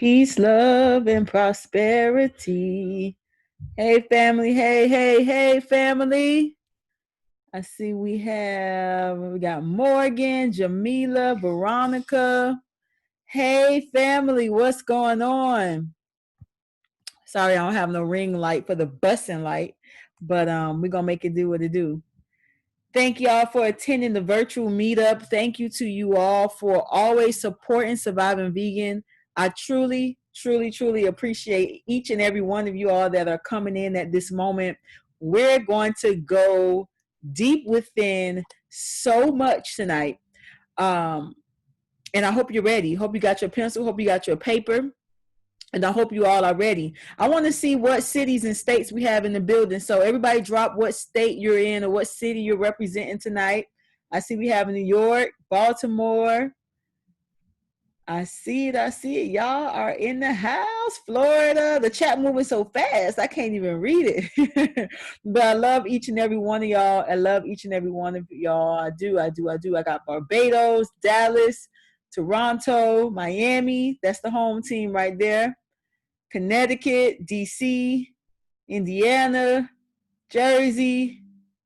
Peace, love, and prosperity. Hey, family. Hey, family. I see we got Morgan, Jamila, Veronica. Hey, family. What's going on? Sorry, I don't have no ring light for the busing light, but we're going to make it do what it do. Thank y'all for attending the virtual meetup. Thank you to you all for always supporting Surviving Vegan. I truly appreciate each and every one of you all that are coming in at this moment. We're going to go deep within so much tonight. And I hope you're ready. Hope you got your pencil. Hope you got your paper. And I hope you all are ready. I want to see what cities and states we have in the building. So everybody drop what state you're in or what city you're representing tonight. I see we have New York, Baltimore. I see it. Y'all are in the house. Florida. The chat moving so fast, I can't even read it. But I love each and every one of y'all. I love each and every one of y'all. I do. I got Barbados, Dallas, Toronto, Miami. That's the home team right there. Connecticut, DC, Indiana, Jersey,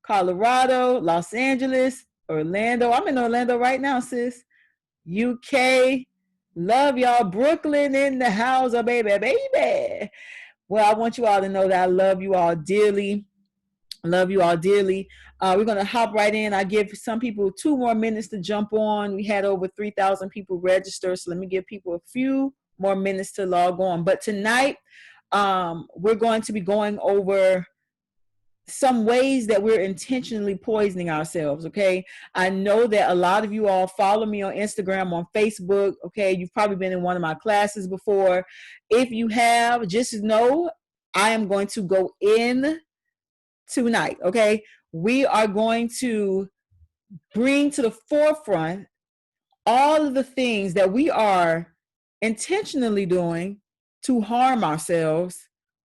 Colorado, Los Angeles, Orlando. I'm in Orlando right now, sis. UK. Love y'all. Brooklyn in the house, oh baby. Well, I want you all to know that I love you all dearly. Love you all dearly. We're going to hop right in. I give some people 2 more minutes to jump on. We had over 3,000 people register, so let me give people a few more minutes to log on. But tonight, we're going to be going over some ways that we're intentionally poisoning ourselves, okay? I know that a lot of you all follow me on Instagram, on Facebook, okay? You've probably been in one of my classes before. If you have, just know I am going to go in tonight, okay? We are going to bring to the forefront all of the things that we are intentionally doing to harm ourselves,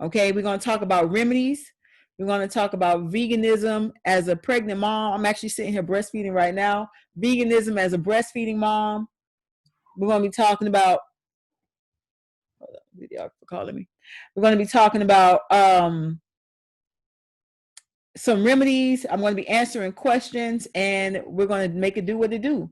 okay? We're going to talk about remedies. We're going to talk about veganism as a pregnant mom. I'm actually sitting here breastfeeding right now. Veganism as a breastfeeding mom. We're going to be talking about, hold on, video for calling me. We're going to be talking about some remedies. I'm going to be answering questions, and we're going to make it do what it do.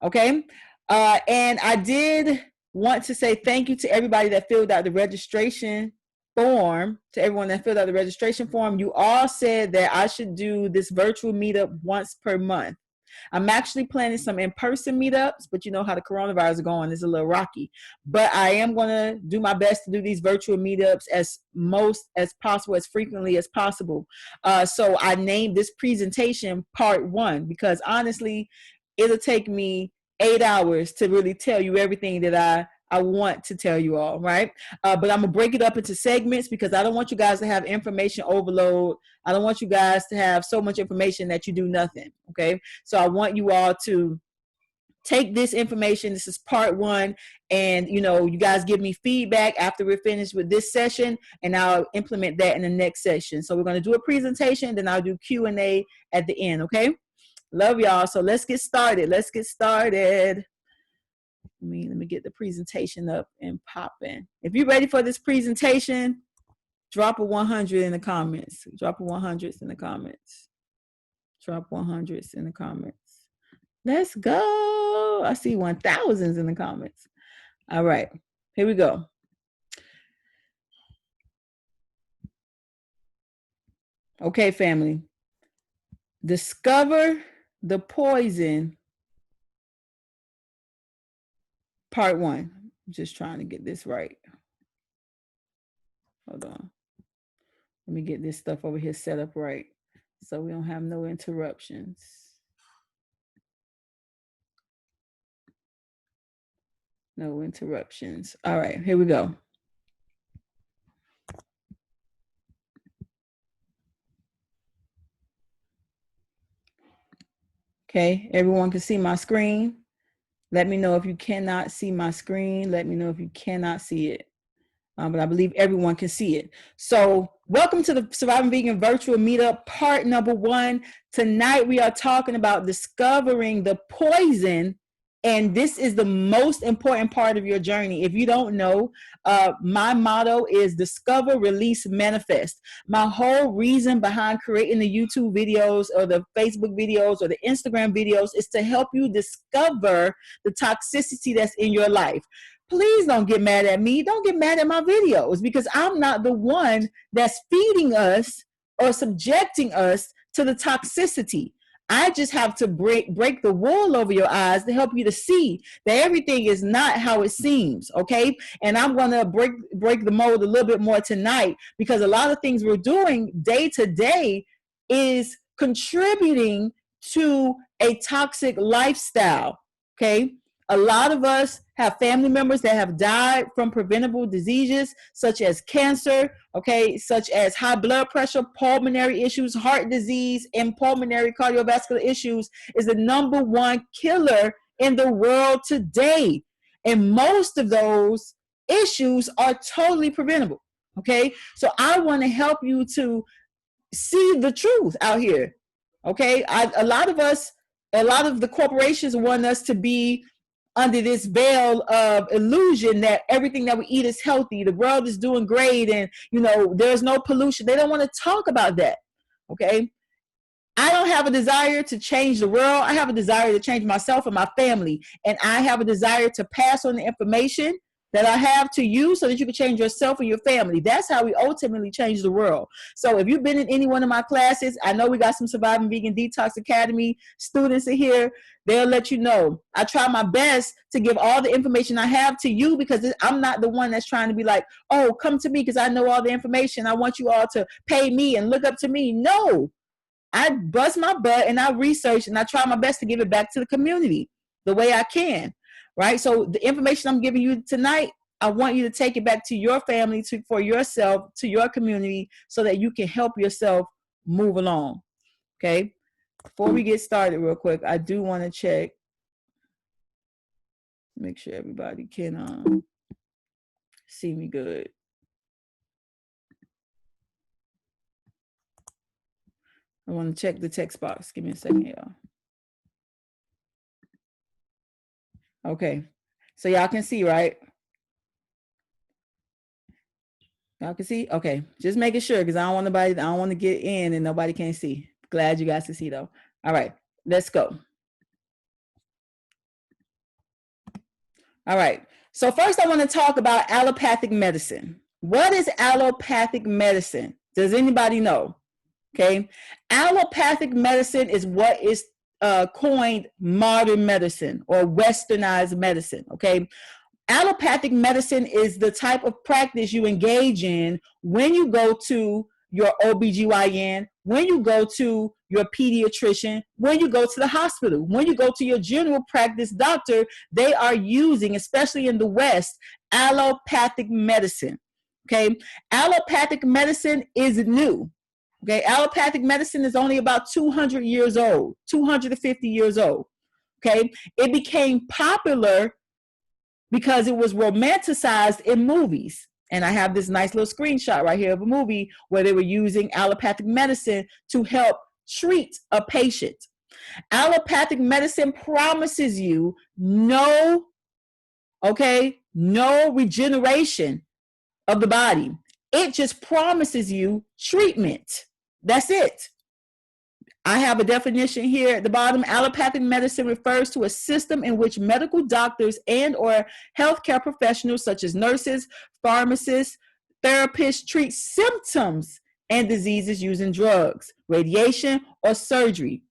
Okay. And I did want to say thank you to everybody that filled out the registration form, to everyone that filled out the registration form. You all said that I should do this virtual meetup once per month. I'm actually planning some in-person meetups, but you know how the coronavirus is going, it's a little rocky. But I am going to do my best to do these virtual meetups as most as possible, as frequently as possible. So I named this presentation part 1, because honestly, it'll take me 8 hours to really tell you everything that I want to tell you all, right? But I'm gonna break it up into segments, because I don't want you guys to have information overload. I don't want you guys to have so much information that you do nothing, okay? So I want you all to take this information. This is part 1, and you guys give me feedback after we're finished with this session, and I'll implement that in the next session. So we're gonna do a presentation, then I'll do Q&A at the end, okay? Love y'all. So let's get started. Let me get the presentation up and popping. If you're ready for this presentation, drop a 100 in the comments. Drop a 100s in the comments. Drop 100s in the comments. Let's go. I see 1,000s in the comments. All right, here we go. Okay, family. Discover the poison. Part 1. I'm just trying to get this right. Hold on. Let me get this stuff over here set up right, so we don't have no interruptions. No interruptions. All right, here we go. Okay, everyone can see my screen. Let me know if you cannot see my screen. Let me know if you cannot see it. But I believe everyone can see it. So welcome to the Surviving Vegan Virtual Meetup, part number 1. Tonight we are talking about discovering the poison And this is the most important part of your journey. If you don't know, my motto is discover, release, manifest. My whole reason behind creating the YouTube videos or the Facebook videos or the Instagram videos is to help you discover the toxicity that's in your life. Please don't get mad at me. Don't get mad at my videos, because I'm not the one that's feeding us or subjecting us to the toxicity. I just have to break the wool over your eyes to help you to see that everything is not how it seems, okay? And I'm going to break the mold a little bit more tonight, because a lot of things we're doing day to day is contributing to a toxic lifestyle, okay? A lot of us have family members that have died from preventable diseases such as cancer, okay, such as high blood pressure, pulmonary issues, heart disease, and pulmonary cardiovascular issues is the #1 killer in the world today. And most of those issues are totally preventable, okay? So I want to help you to see the truth out here, okay? A lot of the corporations want us to be under this veil of illusion that everything that we eat is healthy, the world is doing great, and there's no pollution. They don't want to talk about that, okay? I don't have a desire to change the world. I have a desire to change myself and my family, and I have a desire to pass on the information that I have to you so that you can change yourself and your family. That's how we ultimately change the world. So if you've been in any one of my classes, I know we got some Surviving Vegan Detox Academy students in here. They'll let you know. I try my best to give all the information I have to you, because I'm not the one that's trying to be like, oh, come to me because I know all the information. I want you all to pay me and look up to me. No, I bust my butt and I research and I try my best to give it back to the community the way I can. Right? So the information I'm giving you tonight, I want you to take it back to your family, for yourself, to your community, so that you can help yourself move along. Okay? Before we get started real quick, I do want to check, make sure everybody can see me good. I want to check the text box. Give me a second, y'all. Okay, so y'all can see, right? Y'all can see? Okay, just making sure, because I don't want to get in and nobody can see. Glad you guys can see though. All right, let's go. All right, so first I want to talk about allopathic medicine. What is allopathic medicine? Does anybody know? Okay, allopathic medicine is what is coined modern medicine or westernized medicine, okay? Allopathic medicine is the type of practice you engage in when you go to your OBGYN, when you go to your pediatrician, when you go to the hospital, when you go to your general practice doctor. They are using, especially in the West, allopathic medicine, okay? Allopathic medicine is new. Okay, allopathic medicine is only about 200 years old, 250 years old. Okay, it became popular because it was romanticized in movies. And I have this nice little screenshot right here of a movie where they were using allopathic medicine to help treat a patient. Allopathic medicine promises you no regeneration of the body. It just promises you treatment. That's it. I have a definition here at the bottom. Allopathic medicine refers to a system in which medical doctors and or healthcare professionals such as nurses, pharmacists, therapists treat symptoms and diseases using drugs, radiation, or surgery.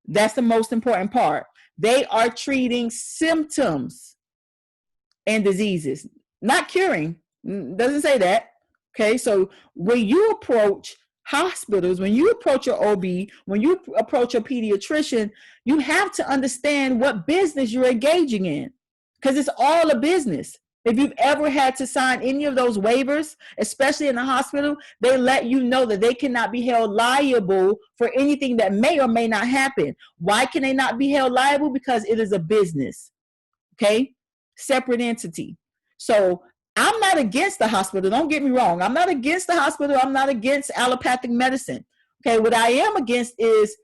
That's the most important part. They are treating symptoms and diseases, not curing. Doesn't say that. Okay, so when you approach hospitals, when you approach your OB, when you approach your pediatrician, you have to understand what business you're engaging in, because it's all a business. If you've ever had to sign any of those waivers, especially in the hospital, they let you know that they cannot be held liable for anything that may or may not happen. Why can they not be held liable? Because it is a business, okay? Separate entity. So I'm not against the hospital. Don't get me wrong. I'm not against the hospital. I'm not against allopathic medicine. Okay, what I am against is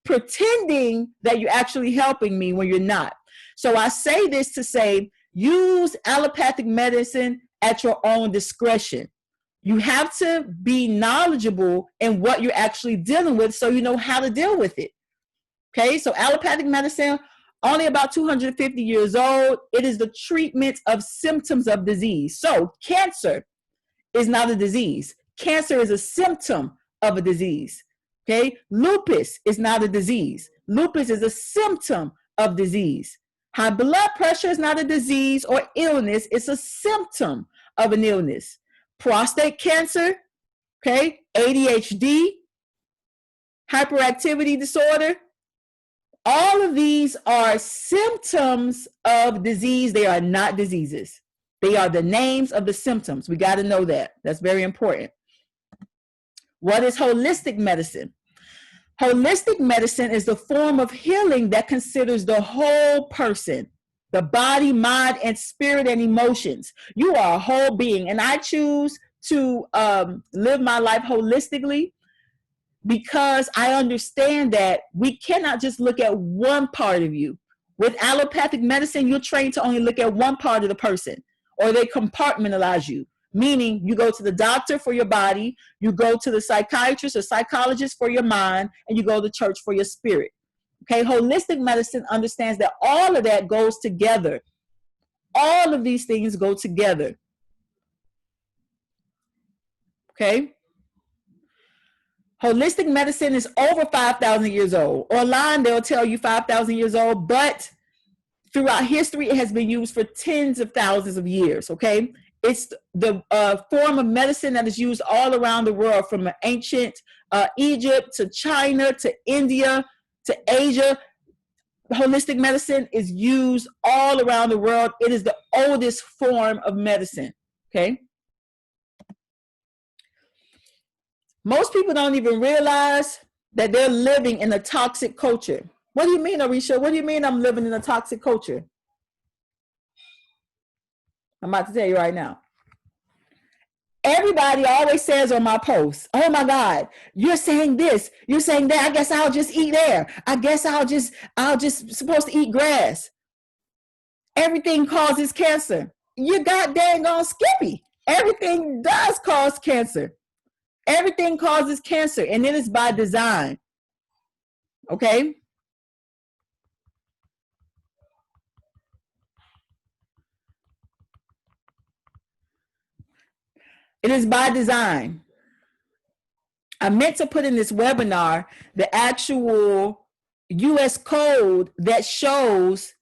pretending that you're actually helping me when you're not. So I say this to say, use allopathic medicine at your own discretion. You have to be knowledgeable in what you're actually dealing with so you know how to deal with it. Okay, so allopathic medicine, only about 250 years old. It is the treatment of symptoms of disease. So cancer is not a disease. Cancer is a symptom of a disease. Okay, lupus is not a disease. Lupus is a symptom of disease. High blood pressure is not a disease or illness. It's a symptom of an illness. Prostate cancer, okay, ADHD, hyperactivity disorder, all of these are symptoms of disease. They are not diseases. They are the names of the symptoms. We got to know that. That's very important. What is holistic medicine? Holistic medicine is the form of healing that considers the whole person, the body, mind, and spirit and emotions. You are a whole being. And I choose to live my life holistically because I understand that we cannot just look at one part of you. With allopathic medicine, you're trained to only look at one part of the person, or they compartmentalize you. Meaning you go to the doctor for your body, you go to the psychiatrist or psychologist for your mind, and you go to church for your spirit. Okay, holistic medicine understands that all of that goes together. All of these things go together. Okay. Holistic medicine is over 5,000 years old. Online, they'll tell you 5,000 years old, but throughout history, it has been used for tens of thousands of years, okay? It's the form of medicine that is used all around the world, from ancient Egypt to China to India to Asia. Holistic medicine is used all around the world. It is the oldest form of medicine, okay? Most people don't even realize that they're living in a toxic culture. What do you mean, Arisha? What do you mean I'm living in a toxic culture? I'm about to tell you right now. Everybody always says on my posts, oh my God, you're saying this, you're saying that. I guess I'll just eat air. I guess I'll just supposed to eat grass. Everything causes cancer. You got dang on Skippy. Everything does cause cancer. Everything causes cancer, and it is by design. Okay? It is by design. I meant to put in this webinar the actual US code that shows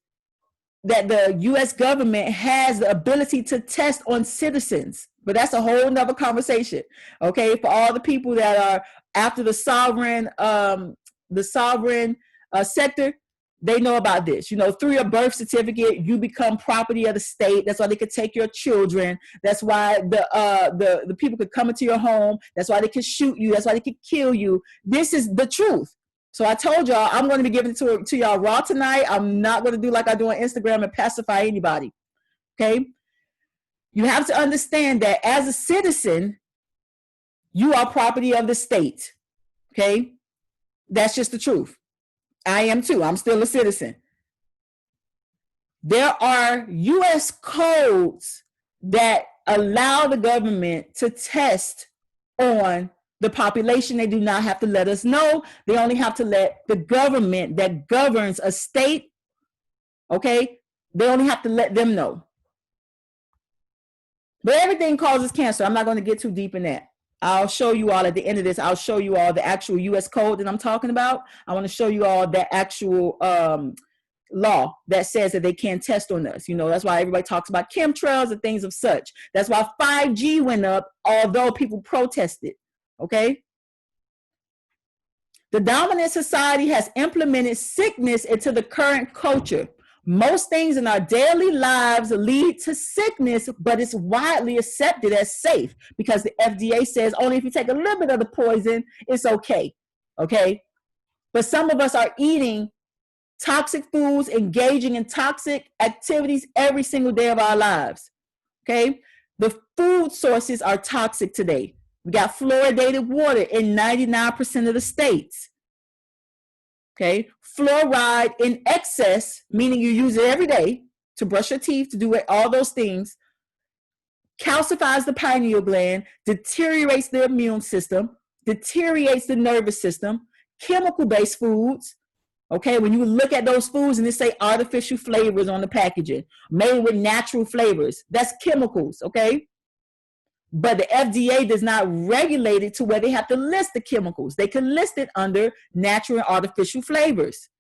that the US government has the ability to test on citizens. But that's a whole nother conversation. Okay, for all the people that are after the sovereign sector, they know about this. You know, through your birth certificate, you become property of the state. That's why they could take your children. That's why the people could come into your home. That's why they could shoot you. That's why they could kill you. This is the truth. So I told y'all I'm going to be giving it to y'all raw tonight. I'm not going to do like I do on Instagram and pacify anybody. Okay? You have to understand that as a citizen, you are property of the state. Okay? That's just the truth. I am too. I'm still a citizen. There are US codes that allow the government to test on the population. They do not have to let us know. They only have to let the government that governs a state, okay, they only have to let them know. But everything causes cancer. I'm not going to get too deep in that. I'll show you all at the end of this. I'll show you all the actual US code that I'm talking about. I want to show you all the actual law that says that they can test on us. You know, that's why everybody talks about chemtrails and things of such. That's why 5G went up, although people protested. Okay? The dominant society has implemented sickness into the current culture. Most things in our daily lives lead to sickness, but it's widely accepted as safe because the FDA says only if you take a little bit of the poison, it's okay. Okay? But some of us are eating toxic foods, engaging in toxic activities every single day of our lives. Okay? The food sources are toxic today. We got fluoridated water in 99% of the states. Okay, fluoride in excess, meaning you use it every day to brush your teeth, to do it, all those things, calcifies the pineal gland, deteriorates the immune system, deteriorates the nervous system. Chemical-based foods, okay, when you look at those foods and they say artificial flavors on the packaging, made with natural flavors, that's chemicals, okay? But the FDA does not regulate it to where they have to list the chemicals. They can list it under natural and artificial flavors.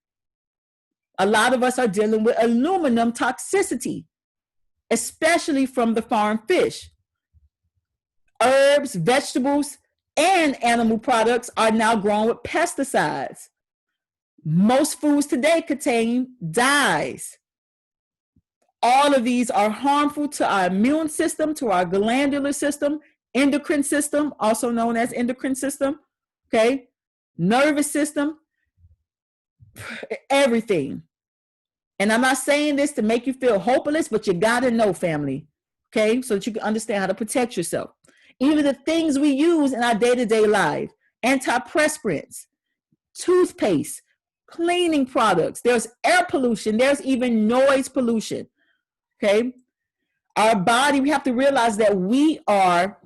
A lot of us are dealing with aluminum toxicity, especially from the farm fish. Herbs, vegetables, and animal products are now grown with pesticides. Most foods today contain dyes. All of these are harmful to our immune system, to our glandular system, endocrine system, also known as endocrine system, okay? Nervous system, everything. And I'm not saying this to make you feel hopeless, but you gotta know, family, okay? So that you can understand how to protect yourself. Even the things we use in our day-to-day life, antiperspirants, toothpaste, cleaning products, there's air pollution, there's even noise pollution. Okay, our body, we have to realize that we are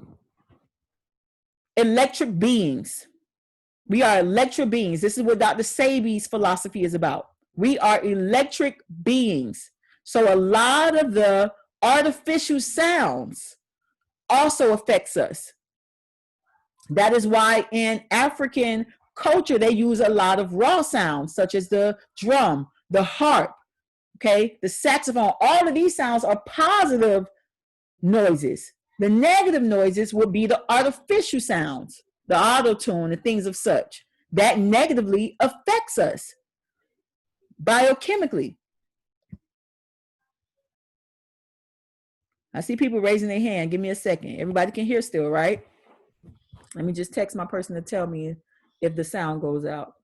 electric beings. We are electric beings. This is what Dr. Sebi's philosophy is about. We are electric beings. So a lot of the artificial sounds also affects us. That is why in African culture, they use a lot of raw sounds, such as the drum, the harp, okay, the saxophone. All of these sounds are positive noises. The negative noises would be the artificial sounds, the auto-tune and things of such. That negatively affects us biochemically. I see people raising their hand. Give me a second. Everybody can hear still, right? Let me just text my person to tell me if the sound goes out.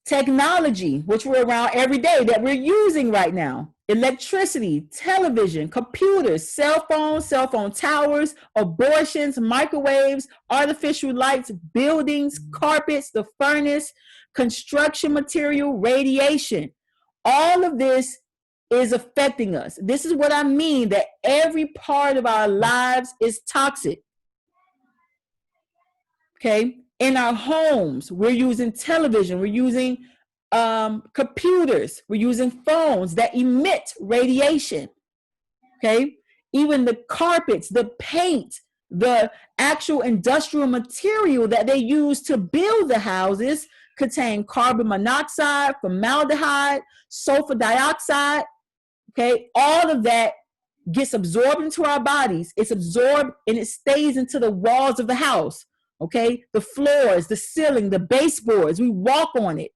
Technology, which we're around every day, that we're using right now. Electricity, television, computers, cell phone towers, abortions, microwaves, artificial lights, buildings, carpets, the furnace, construction material, radiation. All of this is affecting us. This is what I mean, that every part of our lives is toxic. Okay, in our homes, we're using television, we're using computers, we're using phones that emit radiation. Okay, even the carpets, the paint, the actual industrial material that they use to build the houses contain carbon monoxide, formaldehyde, sulfur dioxide. Okay, all of that gets absorbed into our bodies. It's absorbed and it stays into the walls of the house. Okay, the floors, the ceiling, the baseboards, we walk on it.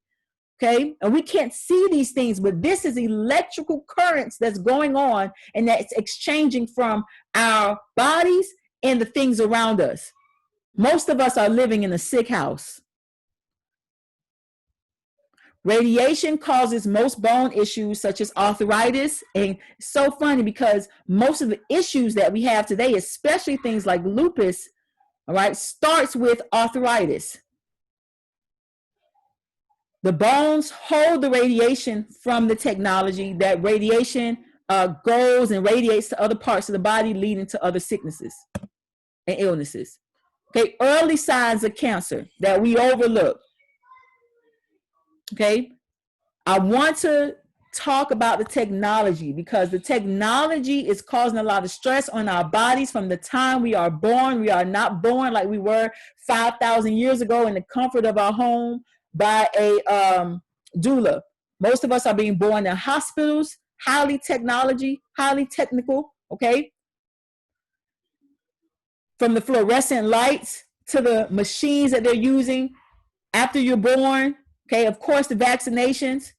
Okay, and we can't see these things, but this is electrical currents that's going on and that's exchanging from our bodies and the things around us. Most of us are living in a sick house. Radiation causes most bone issues such as arthritis. And it's so funny because most of the issues that we have today, especially things like lupus, all right, starts with arthritis. The bones hold the radiation from the technology. That radiation goes and radiates to other parts of the body, leading to other sicknesses and illnesses. Okay, early signs of cancer that we overlook. Okay, I want to talk about the technology because the technology is causing a lot of stress on our bodies from the time we are born. We are not born like we were 5,000 years ago in the comfort of our home by a doula. Most of us are being born in hospitals, highly technical, okay? From the fluorescent lights to the machines that they're using after you're born, okay? Of course, the vaccinations.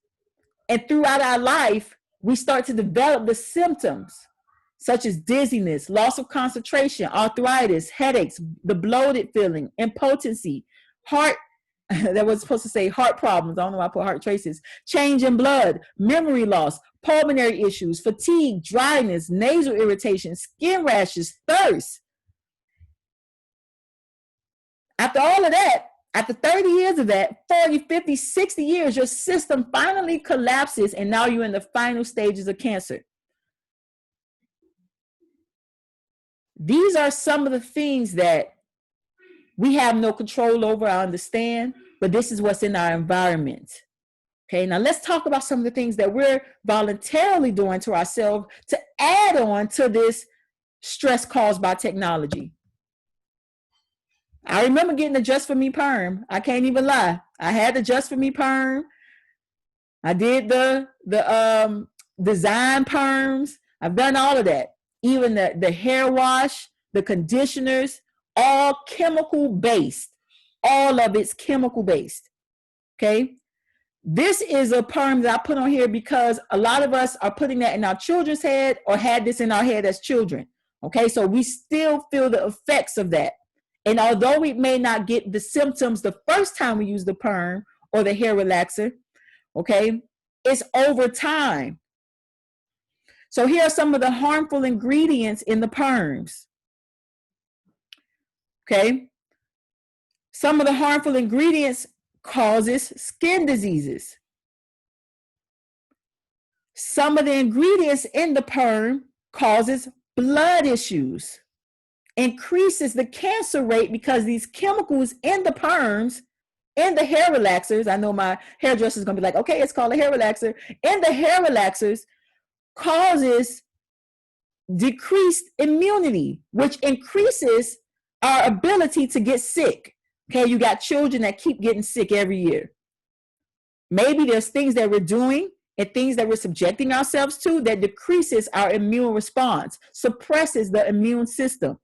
And throughout our life, we start to develop the symptoms such as dizziness, loss of concentration, arthritis, headaches, the bloated feeling, impotency, heart, that was supposed to say heart problems. I don't know why I put heart traces, change in blood, memory loss, pulmonary issues, fatigue, dryness, nasal irritation, skin rashes, thirst. After all of that, after 30 years of that, 40, 50, 60 years, your system finally collapses and now you're in the final stages of cancer. These are some of the things that we have no control over, I understand, but this is what's in our environment. Okay, now let's talk about some of the things that we're voluntarily doing to ourselves to add on to this stress caused by technology. I remember getting the Just For Me perm. I can't even lie. I had the Just For Me perm. I did the design perms. I've done all of that. Even the hair wash, the conditioners, all chemical based. All of it's chemical based. Okay. This is a perm that I put on here because a lot of us are putting that in our children's head or had this in our head as children. Okay. So we still feel the effects of that. And although we may not get the symptoms the first time we use the perm or the hair relaxer, okay, it's over time. So here are some of the harmful ingredients in the perms. Okay. Some of the harmful ingredients causes skin diseases. Some of the ingredients in the perm causes blood issues, increases the cancer rate because these chemicals in the perms, in the hair relaxers, I know my hairdresser is going to be like, okay, it's called a hair relaxer. In the hair relaxers causes decreased immunity, which increases our ability to get sick. Okay, you got children that keep getting sick every year. Maybe there's things that we're doing and things that we're subjecting ourselves to that decreases our immune response, suppresses the immune system.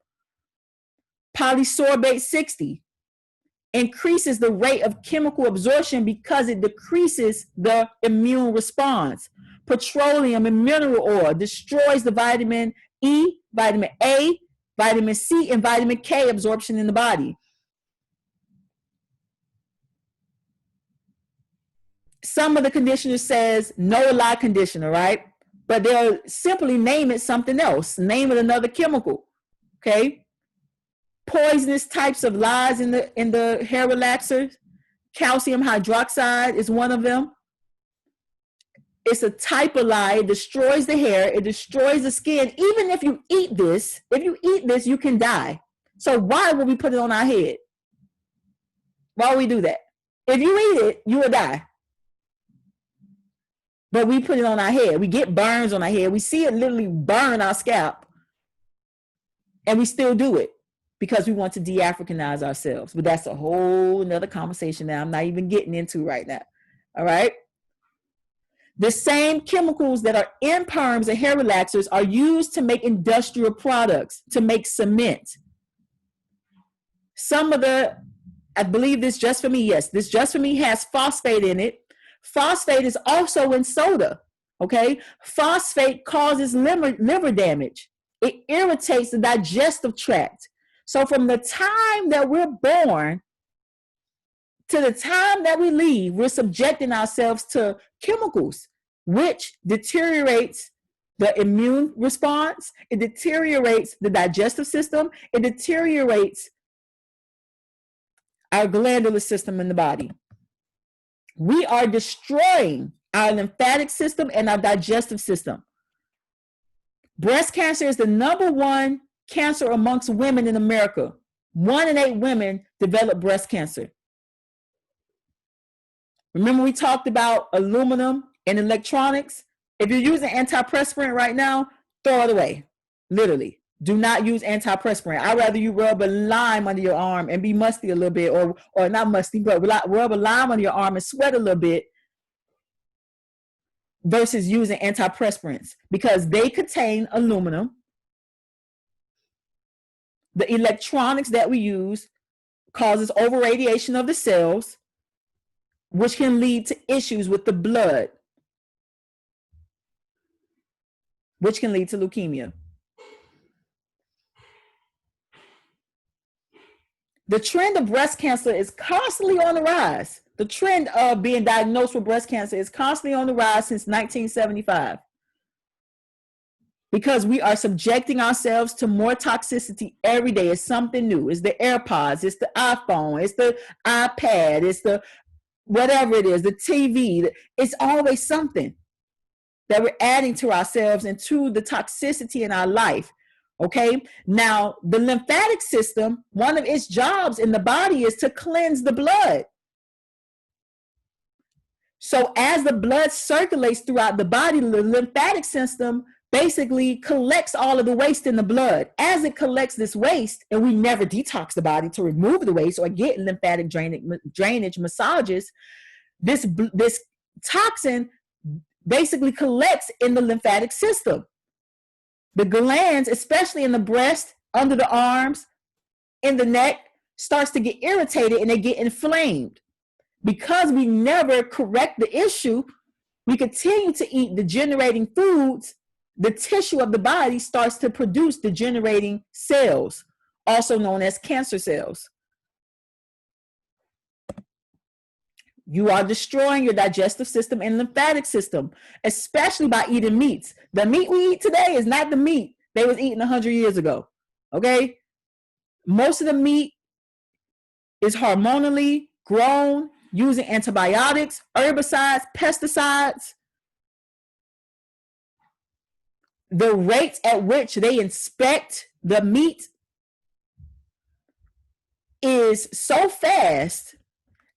Polysorbate 60 increases the rate of chemical absorption because it decreases the immune response. Petroleum and mineral oil destroys the vitamin E, vitamin A, vitamin C, and vitamin K absorption in the body. Some of the conditioner says no lye conditioner, right? But they'll simply name it something else, name it another chemical, okay? Poisonous types of lyes in the hair relaxers. Calcium hydroxide is one of them. It's a type of lye. It destroys the hair. It destroys the skin. Even if you eat this, you can die. So why would we put it on our head? Why would we do that? If you eat it, you will die. But we put it on our head. We get burns on our head. We see it literally burn our scalp. And we still do it because we want to de-Africanize ourselves. But that's a whole nother conversation that I'm not even getting into right now. All right. The same chemicals that are in perms and hair relaxers are used to make industrial products, to make cement. Some of the, I believe this Just For Me, yes, this Just For Me has phosphate in it. Phosphate is also in soda, okay? Phosphate causes liver damage. It irritates the digestive tract. So from the time that we're born to the time that we leave, we're subjecting ourselves to chemicals, which deteriorates the immune response. It deteriorates the digestive system. It deteriorates our glandular system in the body. We are destroying our lymphatic system and our digestive system. Breast cancer is the #1 cancer amongst women in America. 1 in 8 women develop breast cancer. Remember we talked about aluminum and electronics? If you're using antiperspirant right now, throw it away. Literally. Do not use antiperspirant. I'd rather you rub a lime under your arm and be musty a little bit, or not musty, but rub a lime under your arm and sweat a little bit versus using antiperspirants because they contain aluminum. The electronics that we use causes overradiation of the cells, which can lead to issues with the blood, which can lead to leukemia. The trend of breast cancer is constantly on the rise. The trend of being diagnosed with breast cancer is constantly on the rise since 1975. because we are subjecting ourselves to more toxicity every day. It's something new. It's the AirPods, it's the iPhone, it's the iPad, it's the whatever it is, the TV. It's always something that we're adding to ourselves and to the toxicity in our life. Okay. Now, the lymphatic system, one of its jobs in the body is to cleanse the blood. So as the blood circulates throughout the body, the lymphatic system basically collects all of the waste in the blood. As it collects this waste, and we never detox the body to remove the waste or get lymphatic drainage massages, this toxin basically collects in the lymphatic system. The glands, especially in the breast, under the arms, in the neck, starts to get irritated and they get inflamed. Because we never correct the issue, we continue to eat degenerating foods. The tissue of the body starts to produce degenerating cells, also known as cancer cells. You are destroying your digestive system and lymphatic system, especially by eating meats. The meat we eat today is not the meat they was eating 100 years ago, okay? Most of the meat is hormonally grown using antibiotics, herbicides, pesticides. The rate at which they inspect the meat is so fast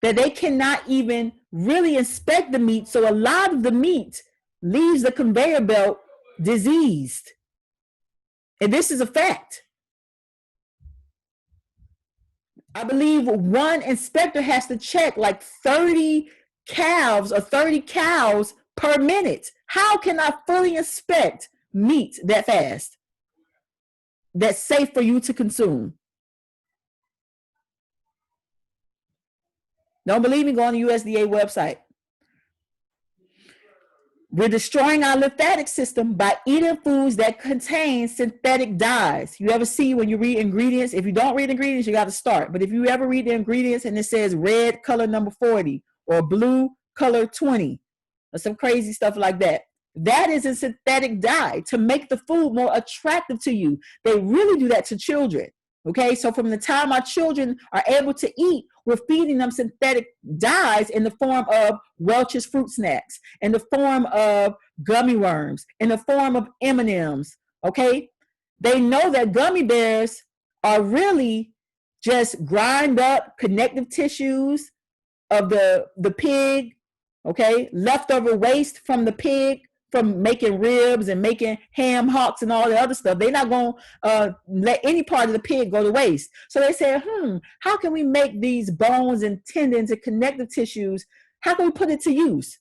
that they cannot even really inspect the meat. So a lot of the meat leaves the conveyor belt diseased. And this is a fact. I believe one inspector has to check like 30 calves or 30 cows per minute. How can I fully inspect meat that fast that's safe for you to consume? Don't believe me? Go on the USDA website. We're destroying our lymphatic system by eating foods that contain synthetic dyes. You ever see when you read ingredients? If you don't read ingredients, you got to start. But if you ever read the ingredients and it says red color number 40 or blue color 20 or some crazy stuff like that, that is a synthetic dye to make the food more attractive to you. They really do that to children. Okay, so from the time our children are able to eat, we're feeding them synthetic dyes in the form of Welch's fruit snacks, in the form of gummy worms, in the form of M&Ms. Okay, they know that gummy bears are really just grind up connective tissues of the pig. Okay, leftover waste from the pig, from making ribs and making ham hocks and all the other stuff. They're not going to let any part of the pig go to waste. So they said, how can we make these bones and tendons and connective tissues, how can we put it to use?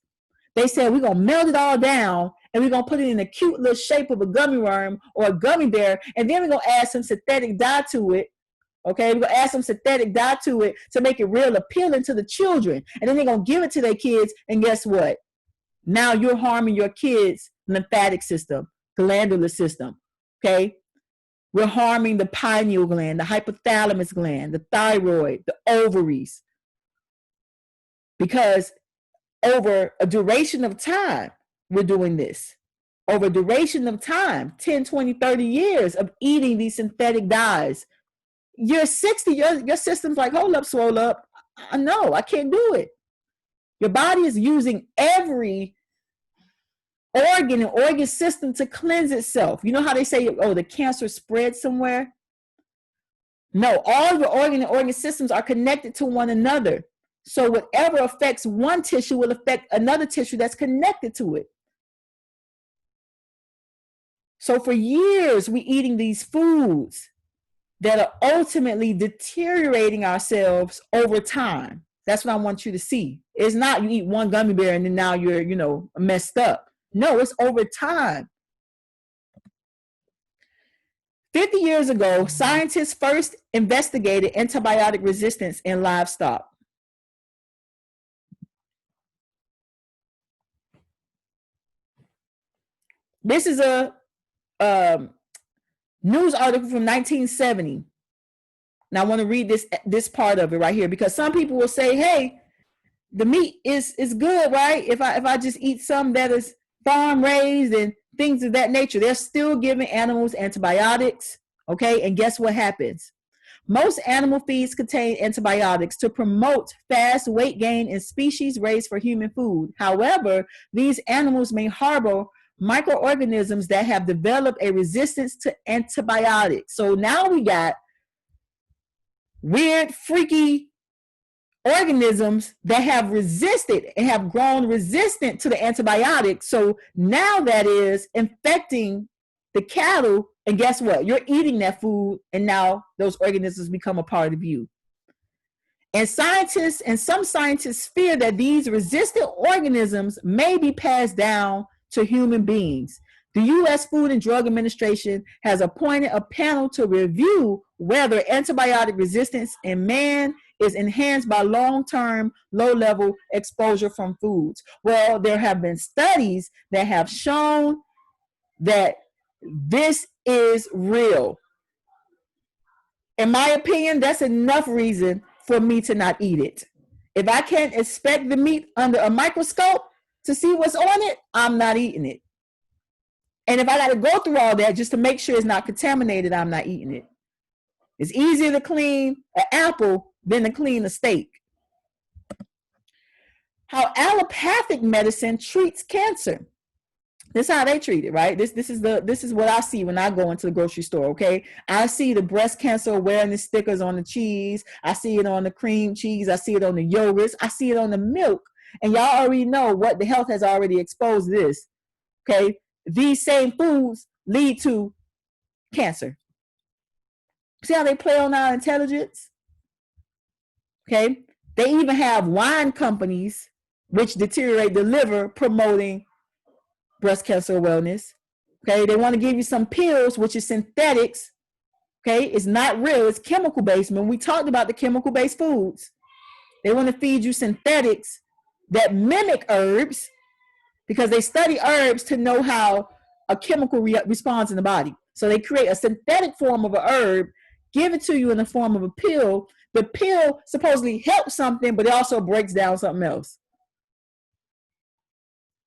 They said, we're going to melt it all down and we're going to put it in a cute little shape of a gummy worm or a gummy bear. And then we're going to add some synthetic dye to it. Okay, we're going to add some synthetic dye to it to make it real appealing to the children. And then they're going to give it to their kids. And guess what? Now you're harming your kids' lymphatic system, glandular system, okay? We're harming the pineal gland, the hypothalamus gland, the thyroid, the ovaries. Because over a duration of time, we're doing this. Over a duration of time, 10, 20, 30 years of eating these synthetic dyes. You're 60, your system's like, hold up, swole up. No, I can't do it. Your body is using every organ and organ system to cleanse itself. You know how they say, oh, the cancer spread somewhere? No, all of the organ and organ systems are connected to one another. So whatever affects one tissue will affect another tissue that's connected to it. So for years, we're eating these foods that are ultimately deteriorating ourselves over time. That's what I want you to see. It's not you eat one gummy bear and then now you're, messed up. No, it's over time. 50 years ago, scientists first investigated antibiotic resistance in livestock. This is a news article from 1970. Now I want to read this part of it right here, because some people will say, hey, the meat is good, right? If I just eat some that is farm raised and things of that nature. They're still giving animals antibiotics, okay? And guess what happens? Most animal feeds contain antibiotics to promote fast weight gain in species raised for human food. However, these animals may harbor microorganisms that have developed a resistance to antibiotics. So now we got weird, freaky organisms that have resisted and have grown resistant to the antibiotics. So now that is infecting the cattle. And guess what? You're eating that food, and now those organisms become a part of you. And some scientists fear that these resistant organisms may be passed down to human beings. The U.S. Food and Drug Administration has appointed a panel to review whether antibiotic resistance in man is enhanced by long-term, low-level exposure from foods. Well, there have been studies that have shown that this is real. In my opinion, that's enough reason for me to not eat it. If I can't inspect the meat under a microscope to see what's on it, I'm not eating it. And if I got to go through all that just to make sure it's not contaminated, I'm not eating it. It's easier to clean an apple than to clean a steak. How allopathic medicine treats cancer. This is how they treat it, right? This is what I see when I go into the grocery store, okay? I see the breast cancer awareness stickers on the cheese. I see it on the cream cheese. I see it on the yogurts. I see it on the milk. And y'all already know what the health has already exposed this, okay? These same foods lead to cancer. See how they play on our intelligence? Okay? They even have wine companies which deteriorate the liver promoting breast cancer wellness. Okay, they want to give you some pills, which is synthetics. Okay, it's not real, it's chemical based. When we talked about the chemical based foods, they want to feed you synthetics that mimic herbs because they study herbs to know how a chemical responds in the body. So they create a synthetic form of a herb, give it to you in the form of a pill. The pill supposedly helps something, but it also breaks down something else.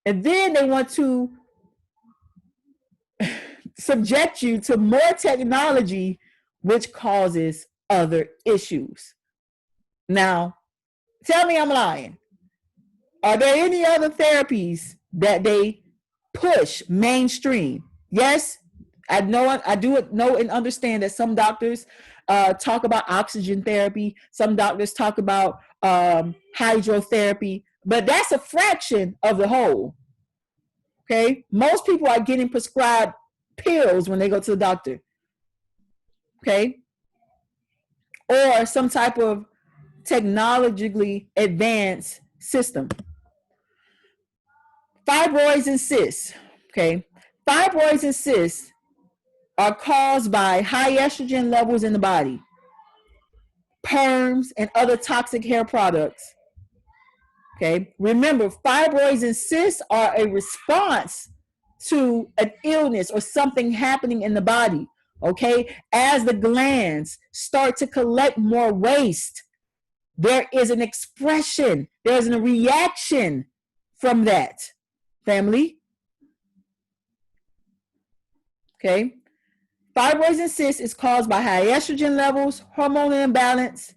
And then they want to subject you to more technology, which causes other issues. Now, tell me I'm lying. Are there any other therapies that they push mainstream? Yes, I do know and understand that some doctors talk about oxygen therapy. Some doctors talk about hydrotherapy, but that's a fraction of the whole. Okay, most people are getting prescribed pills when they go to the doctor. Okay, or some type of technologically advanced system. Fibroids and cysts. Okay, fibroids and cysts are caused by high estrogen levels in the body, perms, and other toxic hair products. Okay, remember, fibroids and cysts are a response to an illness or something happening in the body. Okay, as the glands start to collect more waste, there is an expression, there's a reaction from that, family. Okay, fibroids and cysts is caused by high estrogen levels, hormonal imbalance.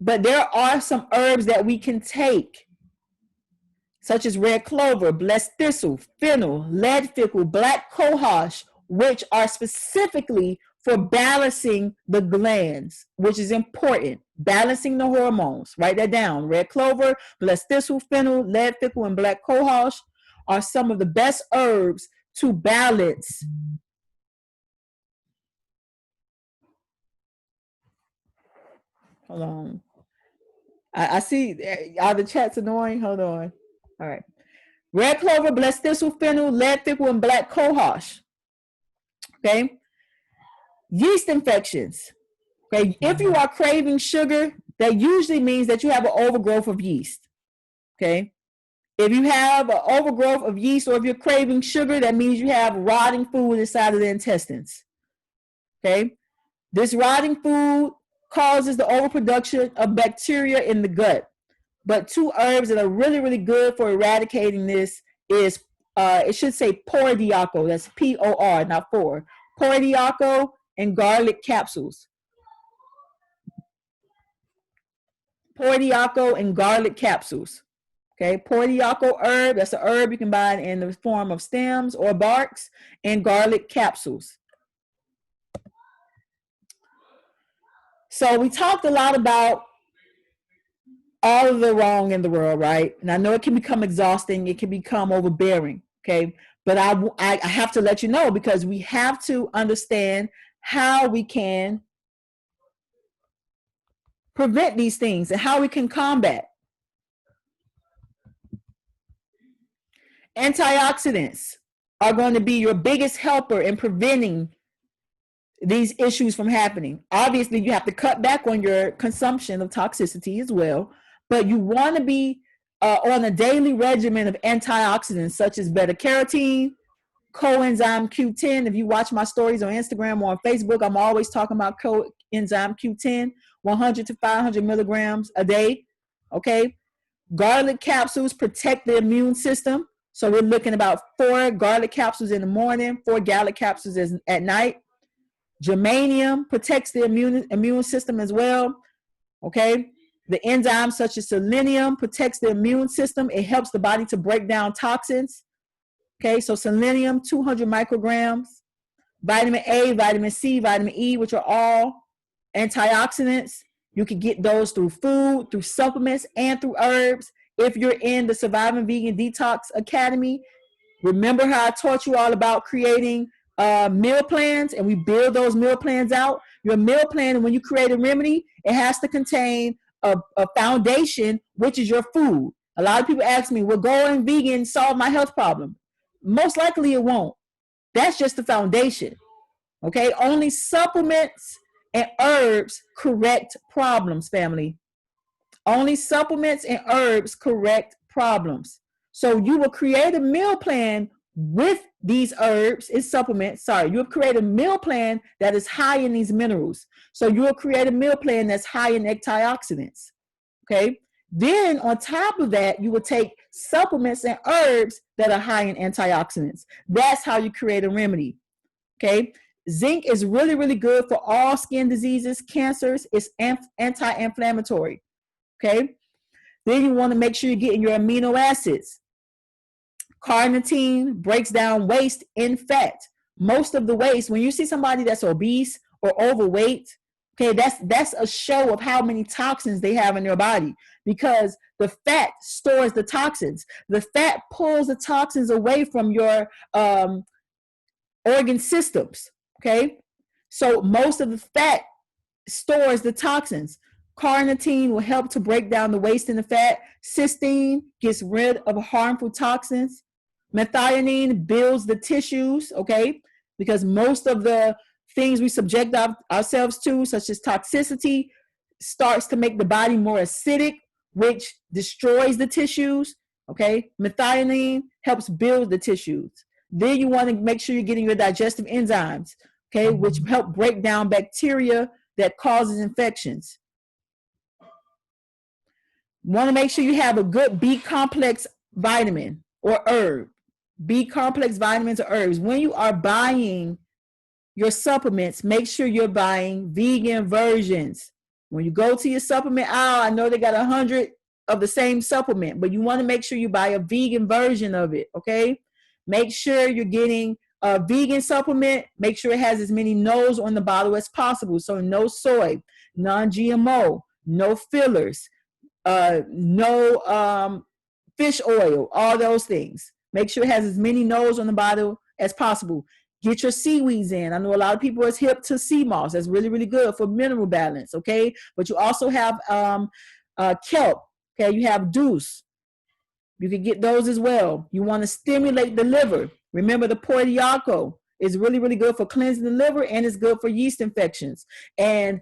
But there are some herbs that we can take, such as red clover, blessed thistle, fennel, leadfickle, black cohosh, which are specifically for balancing the glands, which is important. Balancing the hormones. Write that down. Red clover, blessed thistle, fennel, leadfickle, and black cohosh are some of the best herbs to balance. Hold on. I see, are the chats annoying? Hold on. All right. Red clover, blessed thistle, fennel, leadfickle, and black cohosh. Okay. Yeast infections. Okay. If you are craving sugar, that usually means that you have an overgrowth of yeast. Okay. If you have an overgrowth of yeast, or if you're craving sugar, that means you have rotting food inside of the intestines. Okay. This rotting food causes the overproduction of bacteria in the gut. But two herbs that are really, really good for eradicating this is It should say Pordiaco. That's P-O-R, not four. Pordiaco and garlic capsules. Pordiaco and garlic capsules. Okay, Pordiaco herb, that's an herb you can buy in the form of stems or barks, and garlic capsules. So we talked a lot about all of the wrong in the world, right? And I know it can become exhausting, it can become overbearing, okay? But I have to let you know, because we have to understand how we can prevent these things and how we can combat. Antioxidants are going to be your biggest helper in preventing these issues from happening. Obviously, you have to cut back on your consumption of toxicity as well, but you want to be on a daily regimen of antioxidants such as beta-carotene, coenzyme Q10. If you watch my stories on Instagram or on Facebook, I'm always talking about coenzyme Q10, 100 to 500 milligrams a day, okay? Garlic capsules protect the immune system. So we're looking about 4 garlic capsules in the morning, 4 garlic capsules at night. Germanium protects the immune system as well, okay? The enzymes such as selenium protects the immune system. It helps the body to break down toxins, okay? So selenium, 200 micrograms. Vitamin A, vitamin C, vitamin E, which are all antioxidants. You can get those through food, through supplements, and through herbs. If you're in the Surviving Vegan Detox Academy, remember how I taught you all about creating meal plans, and we build those meal plans out. Your meal plan, and when you create a remedy, it has to contain a foundation, which is your food. A lot of people ask me, will going vegan solve my health problem? Most likely it won't. That's just the foundation, okay? Only supplements and herbs correct problems, family. Only supplements and herbs correct problems. So you will create a meal plan with these herbs and supplements. Sorry, you'll create a meal plan that is high in these minerals. So you'll create a meal plan that's high in antioxidants, okay? Then on top of that, you will take supplements and herbs that are high in antioxidants. That's how you create a remedy, okay? Zinc is really, really good for all skin diseases, cancers. It's anti-inflammatory, okay? Then you want to make sure you're getting your amino acids. Carnitine breaks down waste in fat. Most of the waste, when you see somebody that's obese or overweight, okay, that's a show of how many toxins they have in their body, because the fat stores the toxins. The fat pulls the toxins away from your organ systems, okay? So most of the fat stores the toxins. Carnitine will help to break down the waste in the fat. Cysteine gets rid of harmful toxins. Methionine builds the tissues, okay? Because most of the things we subject ourselves to, such as toxicity, starts to make the body more acidic, which destroys the tissues, okay? Methionine helps build the tissues. Then you want to make sure you're getting your digestive enzymes, okay, which help break down bacteria that causes infections. Want to make sure you have a good B complex vitamin or herb. B complex vitamins or herbs. When you are buying your supplements, make sure you're buying vegan versions. When you go to your supplement aisle, I know they got 100 of the same supplement, but you want to make sure you buy a vegan version of it, okay? Make sure you're getting a vegan supplement. Make sure it has as many no's on the bottle as possible. So no soy, non-GMO, no fillers, no fish oil, all those things. Make sure it has as many no's on the bottle as possible. Get your seaweeds in. I know a lot of people are hip to sea moss. That's really, really good for mineral balance, okay? But you also have kelp, okay? You have deuce. You can get those as well. You want to stimulate the liver. Remember, the Pordiaco is really, really good for cleansing the liver, and it's good for yeast infections. And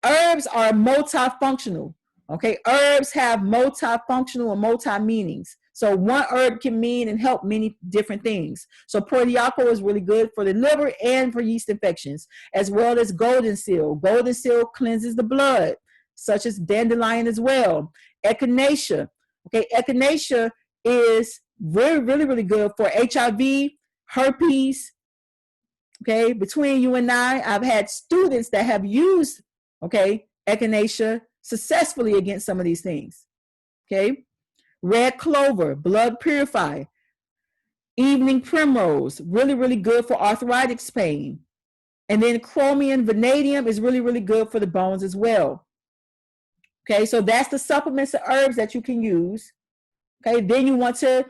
herbs are multifunctional, okay? Herbs have multifunctional or multi-meanings. So one herb can mean and help many different things. So Pordiaco is really good for the liver and for yeast infections, as well as golden seal. Golden seal cleanses the blood, such as dandelion as well. Echinacea. Okay, echinacea is really good for HIV, herpes. Okay, between you and I've had students that have used, okay, echinacea successfully against some of these things. Okay, red clover, blood purifier, evening primrose, really good for arthritis pain. And then chromium vanadium is really good for the bones as well. Okay, so that's the supplements of herbs that you can use. Okay, then you want to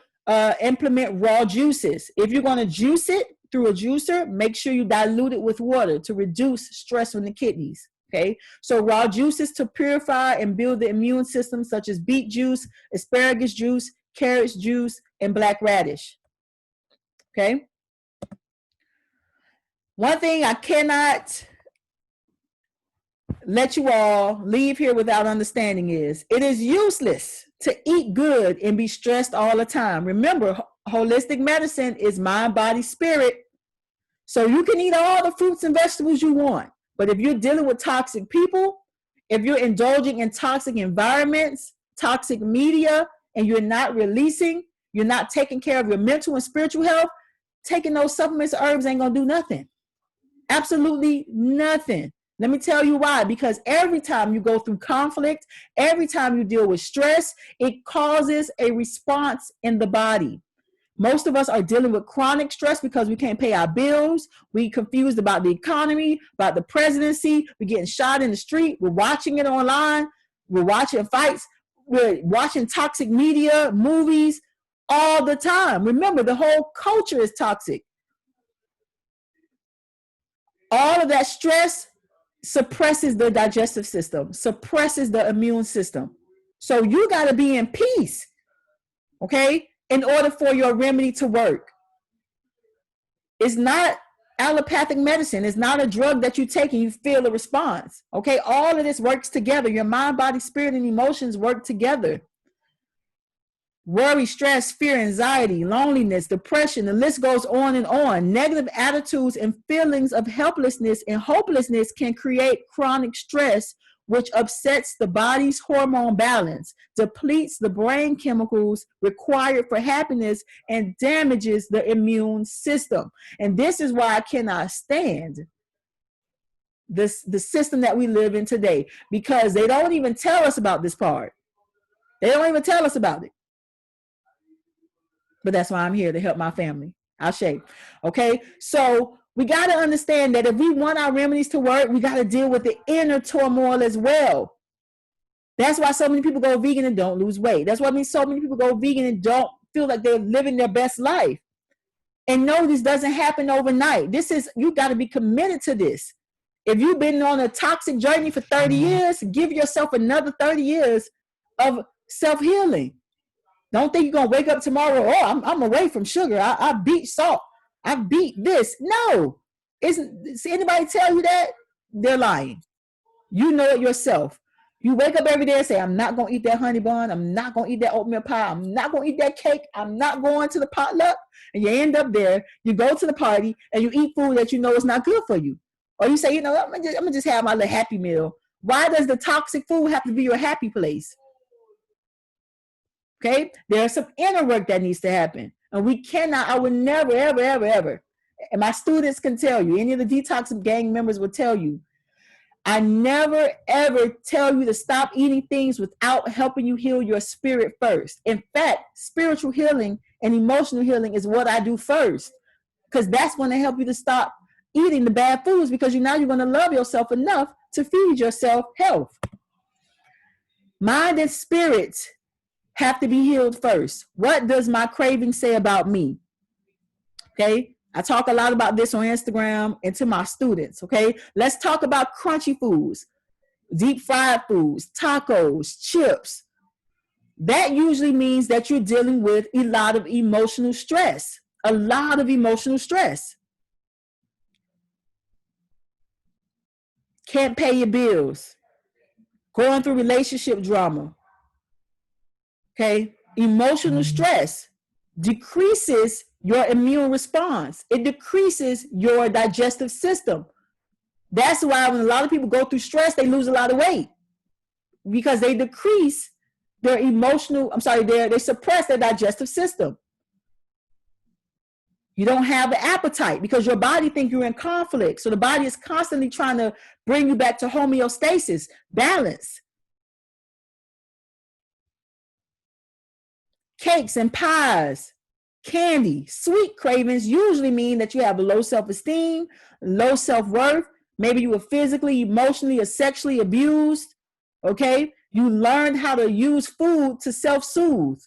implement raw juices. If you're going to juice it through a juicer, make sure you dilute it with water to reduce stress from the kidneys. Okay, so raw juices to purify and build the immune system, such as beet juice, asparagus juice, carrot juice, and black radish. Okay, one thing I cannot let you all leave here without understanding is it is useless to eat good and be stressed all the time. Remember, holistic medicine is mind, body, spirit. So you can eat all the fruits and vegetables you want, but if you're dealing with toxic people, if you're indulging in toxic environments, toxic media, and you're not releasing, you're not taking care of your mental and spiritual health, taking those supplements, herbs ain't gonna do nothing. Absolutely nothing. Let me tell you why. Because every time you go through conflict, every time you deal with stress, it causes a response in the body. Most of us are dealing with chronic stress because we can't pay our bills. We're confused about the economy, about the presidency. We're getting shot in the street. We're watching it online. We're watching fights. We're watching toxic media, movies all the time. Remember, the whole culture is toxic. All of that stress suppresses the digestive system, suppresses the immune system. So you got to be in peace, okay, in order for your remedy to work. It's not allopathic medicine. It's not a drug that you take and you feel a response, okay? All of this works together. Your mind, body, spirit, and emotions work together. Worry, stress, fear, anxiety, loneliness, depression, the list goes on and on. Negative attitudes and feelings of helplessness and hopelessness can create chronic stress, which upsets the body's hormone balance, depletes the brain chemicals required for happiness, and damages the immune system. And this is why I cannot stand the system that we live in today, because they don't even tell us about this part. They don't even tell us about it. But that's why I'm here, to help my family. I'll shake. Okay, so we got to understand that if we want our remedies to work, we got to deal with the inner turmoil as well. That's why so many people go vegan and don't lose weight. That's why so many people go vegan and don't feel like they're living their best life. And no, this doesn't happen overnight. You got to be committed to this. If you've been on a toxic journey for 30 years, give yourself another 30 years of self-healing. Don't think you're going to wake up tomorrow, oh, I'm away from sugar. I beat salt. I beat this. No. Does anybody tell you that? They're lying. You know it yourself. You wake up every day and say, I'm not going to eat that honey bun. I'm not going to eat that oatmeal pie. I'm not going to eat that cake. I'm not going to the potluck. And you end up there. You go to the party and you eat food that you know is not good for you. Or you say, I'm going to just have my little happy meal. Why does the toxic food have to be your happy place? Okay, there's some inner work that needs to happen. And we cannot, I would never, ever, and my students can tell you, any of the detox gang members will tell you, I never, ever tell you to stop eating things without helping you heal your spirit first. In fact, spiritual healing and emotional healing is what I do first, because that's going to help you to stop eating the bad foods, because now you're going to love yourself enough to feed yourself health. Mind and spirit have to be healed first. What does my craving say about me? Okay, I talk a lot about this on Instagram and to my students. Okay, let's talk about crunchy foods, deep fried foods, tacos, chips. That usually means that you're dealing with a lot of emotional stress. A lot of emotional stress. Can't pay your bills. Going through relationship drama. Okay, emotional stress decreases your immune response. It decreases your digestive system. That's why when a lot of people go through stress, they lose a lot of weight, because they decrease their they suppress their digestive system. You don't have the appetite because your body thinks you're in conflict. So the body is constantly trying to bring you back to homeostasis, balance. Cakes and pies, candy, sweet cravings usually mean that you have a low self-esteem, low self-worth. Maybe you were physically, emotionally, or sexually abused. Okay. You learned how to use food to self-soothe.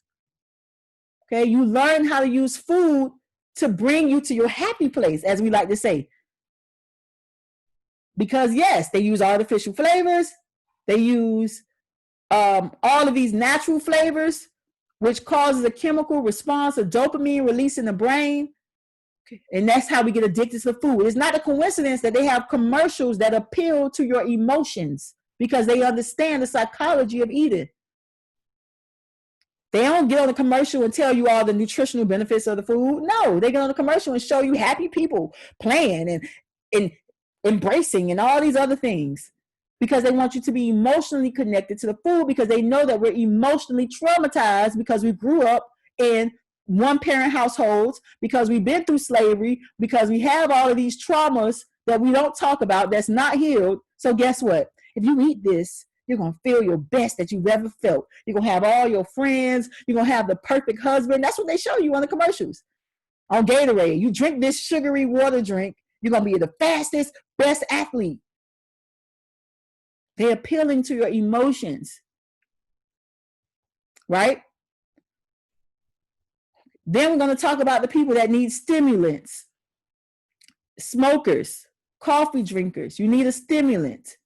Okay. You learn how to use food to bring you to your happy place, as we like to say. Because yes, they use artificial flavors. They use all of these natural flavors, which causes a chemical response of dopamine release in the brain. And that's how we get addicted to food. It's not a coincidence that they have commercials that appeal to your emotions because they understand the psychology of eating. They don't get on the commercial and tell you all the nutritional benefits of the food. No, they get on the commercial and show you happy people playing and embracing and all these other things because they want you to be emotionally connected to the food because they know that we're emotionally traumatized because we grew up in one-parent households, because we've been through slavery, because we have all of these traumas that we don't talk about that's not healed. So guess what? If you eat this, you're going to feel your best that you've ever felt. You're going to have all your friends. You're going to have the perfect husband. That's what they show you on the commercials. On Gatorade, you drink this sugary water drink, you're going to be the fastest, best athlete. They're appealing to your emotions, right? Then we're going to talk about the people that need stimulants. Smokers, coffee drinkers, you need a stimulant.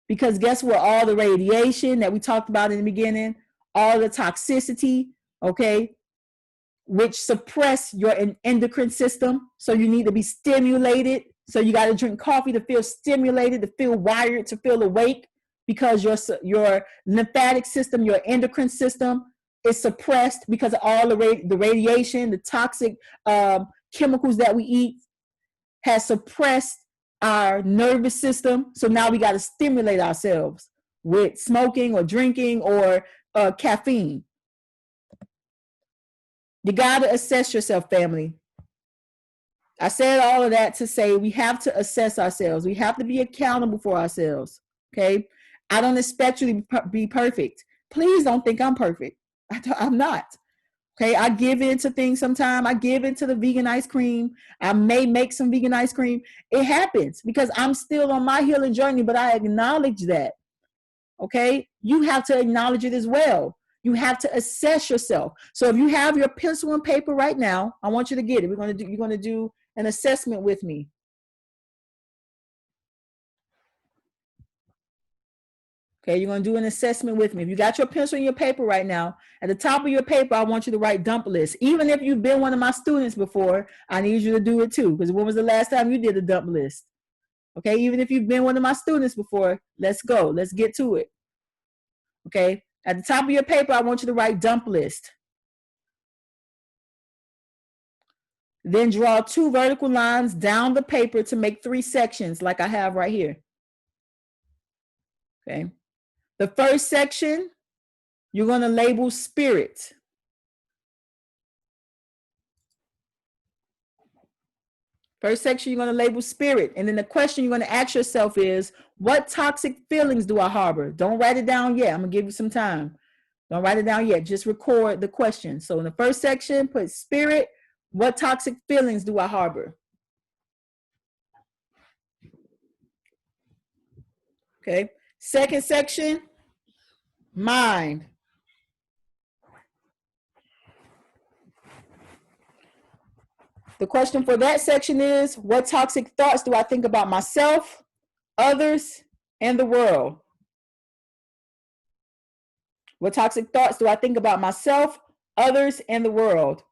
Because guess what? All the radiation that we talked about in the beginning, all the toxicity, okay, which suppress your endocrine system. So you need to be stimulated. So you got to drink coffee to feel stimulated, to feel wired, to feel awake, because your lymphatic system, your endocrine system is suppressed because of all the radiation, the toxic chemicals that we eat has suppressed our nervous system. So now we got to stimulate ourselves with smoking or drinking or caffeine. You got to assess yourself, family. I said all of that to say we have to assess ourselves. We have to be accountable for ourselves. Okay. I don't expect you to be perfect. Please don't think I'm perfect. I'm not. Okay, I give in to things sometimes. I give in to the vegan ice cream. I may make some vegan ice cream. It happens because I'm still on my healing journey, but I acknowledge that. Okay, you have to acknowledge it as well. You have to assess yourself. So if you have your pencil and paper right now, I want you to get it. You're going to do an assessment with me. Okay, you're going to do an assessment with me. If you got your pencil and your paper right now, at the top of your paper, I want you to write dump list. Even if you've been one of my students before, I need you to do it too. Because when was the last time you did a dump list? Okay, even if you've been one of my students before, let's go. Let's get to it. Okay, at the top of your paper, I want you to write dump list. Then draw 2 vertical lines down the paper to make 3 sections like I have right here. Okay. The first section, you're going to label spirit. First section, you're going to label spirit. And then the question you're going to ask yourself is, what toxic feelings do I harbor? Don't write it down yet. I'm going to give you some time. Don't write it down yet. Just record the question. So in the first section, put spirit. What toxic feelings do I harbor? Okay. Second section, mind. The question for that section is, what toxic thoughts do I think about myself, others, and the world? What toxic thoughts do I think about myself, others, and the world?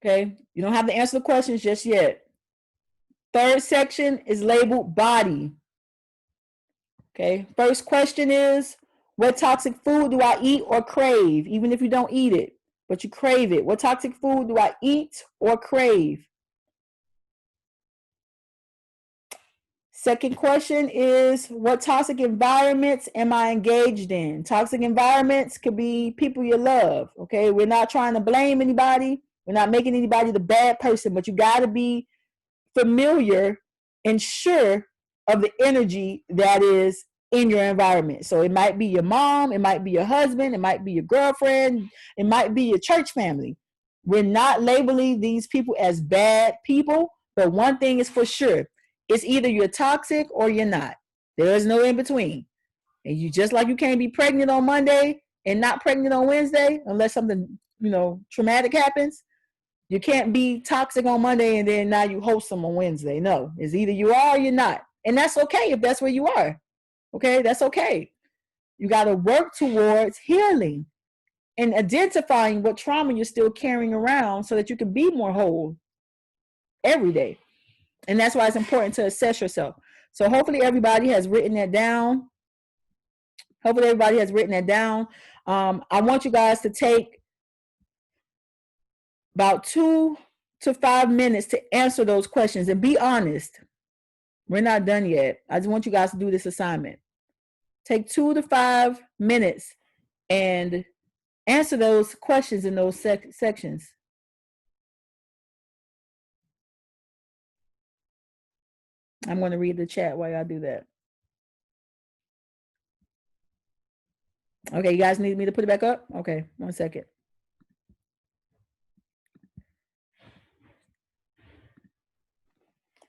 Okay, you don't have to answer the questions just yet. Third section is labeled body. Okay, first question is, what toxic food do I eat or crave, even if you don't eat it, but you crave it? What toxic food do I eat or crave? Second question is, what toxic environments am I engaged in? Toxic environments could be people you love. Okay, we're not trying to blame anybody. We're not making anybody the bad person, but you got to be familiar and sure of the energy that is in your environment. So it might be your mom, it might be your husband, it might be your girlfriend, it might be your church family. We're not labeling these people as bad people, but one thing is for sure, it's either you're toxic or you're not. There is no in between. And you, just like you can't be pregnant on Monday and not pregnant on Wednesday unless something, traumatic happens. You can't be toxic on Monday and then now you wholesome on Wednesday. No, it's either you are or you're not. And that's okay if that's where you are. Okay, that's okay. You got to work towards healing and identifying what trauma you're still carrying around so that you can be more whole every day. And that's why it's important to assess yourself. So hopefully everybody has written that down. I want you guys to take about 2 to 5 minutes to answer those questions and be honest. We're not done yet. I just want you guys to do this assignment. Take 2 to 5 minutes and answer those questions in those sections. I'm going to read the chat while y'all do that. Okay, you guys need me to put it back up? Okay, 1 second.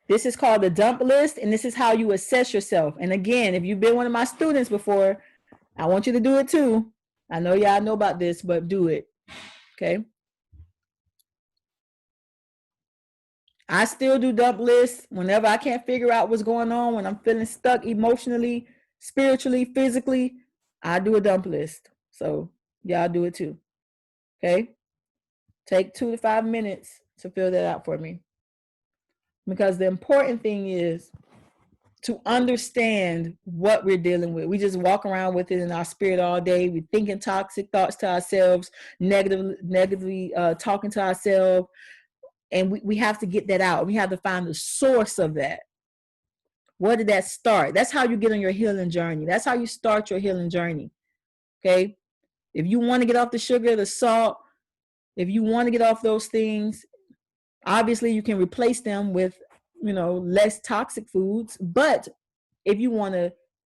This is called the dump list, and this is how you assess yourself. And again, if you've been one of my students before, I want you to do it too. I know y'all know about this, but do it. Okay. I still do dump lists whenever I can't figure out what's going on, when I'm feeling stuck emotionally, spiritually, physically, I do a dump list. So y'all do it too. Okay. Take 2 to 5 minutes to fill that out for me. Because the important thing is to understand what we're dealing with. We just walk around with it in our spirit all day. We're thinking toxic thoughts to ourselves, negatively talking to ourselves. And we have to get that out. We have to find the source of that. Where did that start? That's how you get on your healing journey. That's how you start your healing journey. Okay? If you want to get off the sugar, the salt, if you want to get off those things, obviously you can replace them with, less toxic foods. But if you want to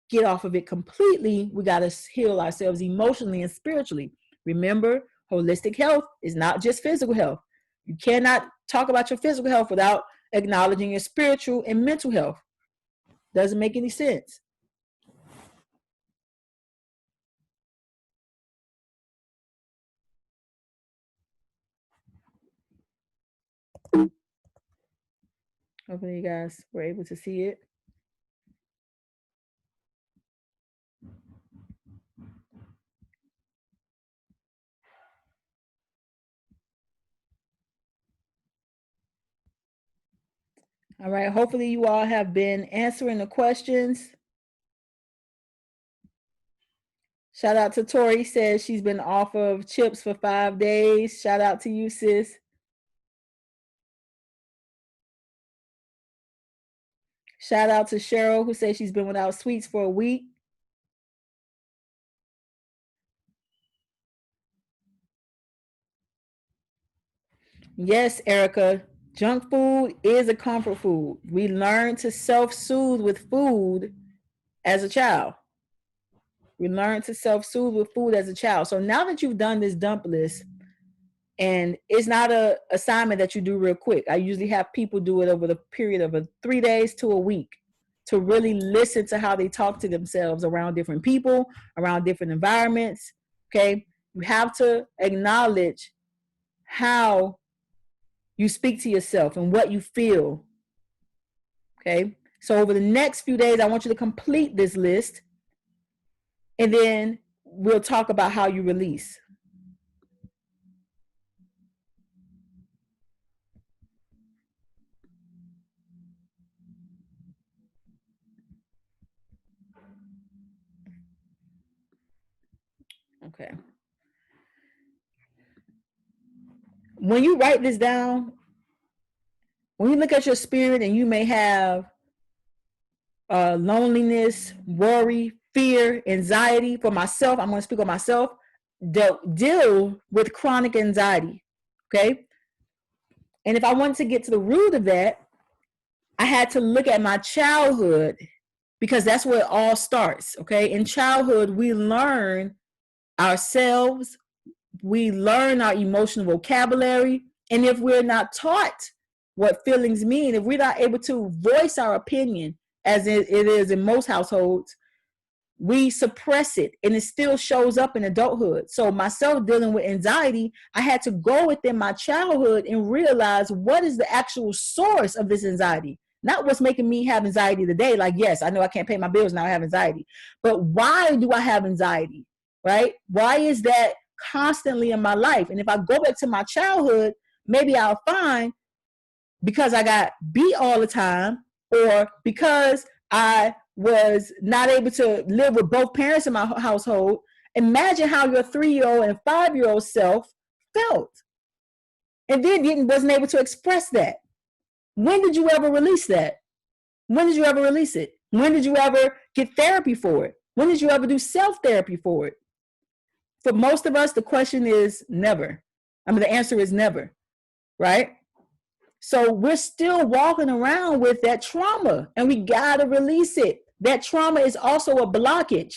get off of it completely, we got to heal ourselves emotionally and spiritually. Remember, holistic health is not just physical health. You cannot talk about your physical health without acknowledging your spiritual and mental health. Doesn't make any sense. Hopefully you guys were able to see it. All right. Hopefully you all have been answering the questions. Shout out to Tori, says she's been off of chips for 5 days. Shout out to you, sis. Shout out to Cheryl, who says she's been without sweets for a week. Yes, Erica, junk food is a comfort food. We learn to self-soothe with food as a child. We learn to self-soothe with food as a child. So now that you've done this dump list, and it's not a assignment that you do real quick. I usually have people do it over the period of 3 days to a week to really listen to how they talk to themselves around different people, around different environments. Okay. You have to acknowledge how you speak to yourself and what you feel. Okay. So over the next few days, I want you to complete this list, and then we'll talk about how you release. Okay. When you write this down, when you look at your spirit, and you may have loneliness, worry, fear, anxiety. For myself, I'm going to speak on myself, deal with chronic anxiety. Okay. And if I wanted to get to the root of that, I had to look at my childhood, because that's where it all starts. Okay. In childhood, we learn ourselves, we learn our emotional vocabulary. And if we're not taught what feelings mean, if we're not able to voice our opinion, as it is in most households, we suppress it, and it still shows up in adulthood. So myself dealing with anxiety, I had to go within my childhood and realize what is the actual source of this anxiety. Not what's making me have anxiety today. Like, yes, I know I can't pay my bills, now I have anxiety. But why do I have anxiety, right? Why is that constantly in my life? And if I go back to my childhood, maybe I'll find because I got beat all the time, or because I was not able to live with both parents in my household. Imagine how your 3-year-old and 5-year-old self felt, and then wasn't able to express that. When did you ever release that? When did you ever release it? When did you ever get therapy for it? When did you ever do self-therapy for it? For most of us, the question is never. I mean, the answer is never, right? So we're still walking around with that trauma, and we got to release it. That trauma is also a blockage.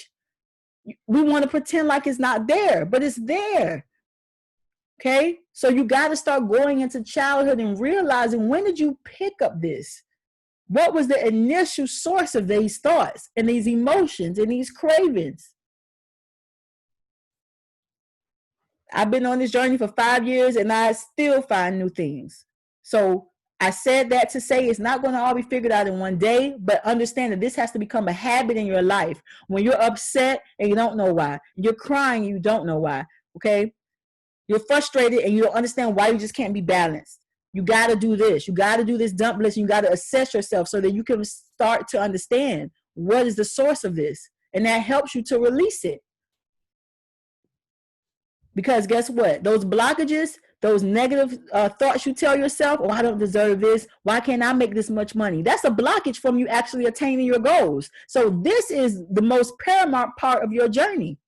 We want to pretend like it's not there, but it's there. Okay? So you got to start going into childhood and realizing, when did you pick up this? What was the initial source of these thoughts and these emotions and these cravings? I've been on this journey for 5 years, and I still find new things. So I said that to say it's not going to all be figured out in one day, but understand that this has to become a habit in your life. When you're upset and you don't know why, you're crying, you don't know why, okay? You're frustrated and you don't understand why you just can't be balanced. You got to do this. You got to do this dump list. You got to assess yourself so that you can start to understand what is the source of this. And that helps you to release it. Because guess what? Those blockages, those negative thoughts you tell yourself, oh, I don't deserve this. Why can't I make this much money? That's a blockage from you actually attaining your goals. So this is the most paramount part of your journey,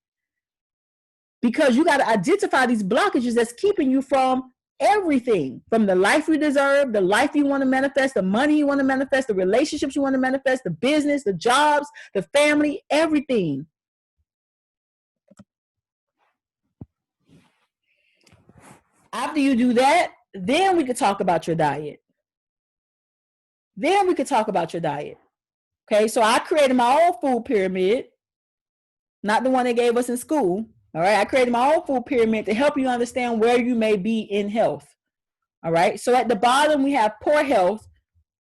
because you got to identify these blockages that's keeping you from everything, from the life you deserve, the life you want to manifest, the money you want to manifest, the relationships you want to manifest, the business, the jobs, the family, everything. After you do that, then we could talk about your diet. Okay, so I created my own food pyramid, not the one they gave us in school. All right, I created my own food pyramid to help you understand where you may be in health. All right, so at the bottom we have poor health,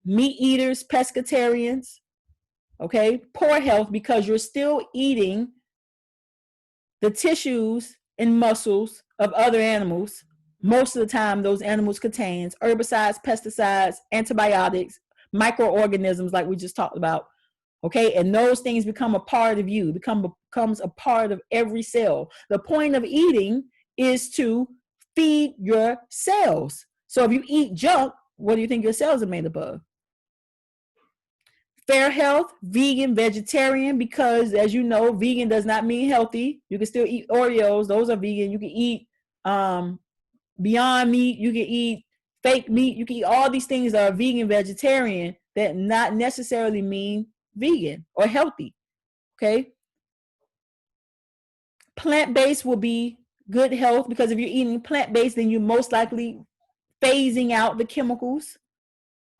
meat eaters, pescatarians. Okay, poor health because you're still eating the tissues and muscles of other animals. Most of the time, those animals contains herbicides, pesticides, antibiotics, microorganisms like we just talked about. Okay, and those things become a part of you, becomes a part of every cell. The point of eating is to feed your cells. So if you eat junk, what do you think your cells are made up of? Fair health, vegan, vegetarian, because as you know, vegan does not mean healthy. You can still eat Oreos, those are vegan. You can eat Beyond Meat, you can eat fake meat, you can eat all these things that are vegan, vegetarian, that not necessarily mean vegan or healthy. Okay. Plant-based will be good health, because if you're eating plant-based, then you're most likely phasing out the chemicals.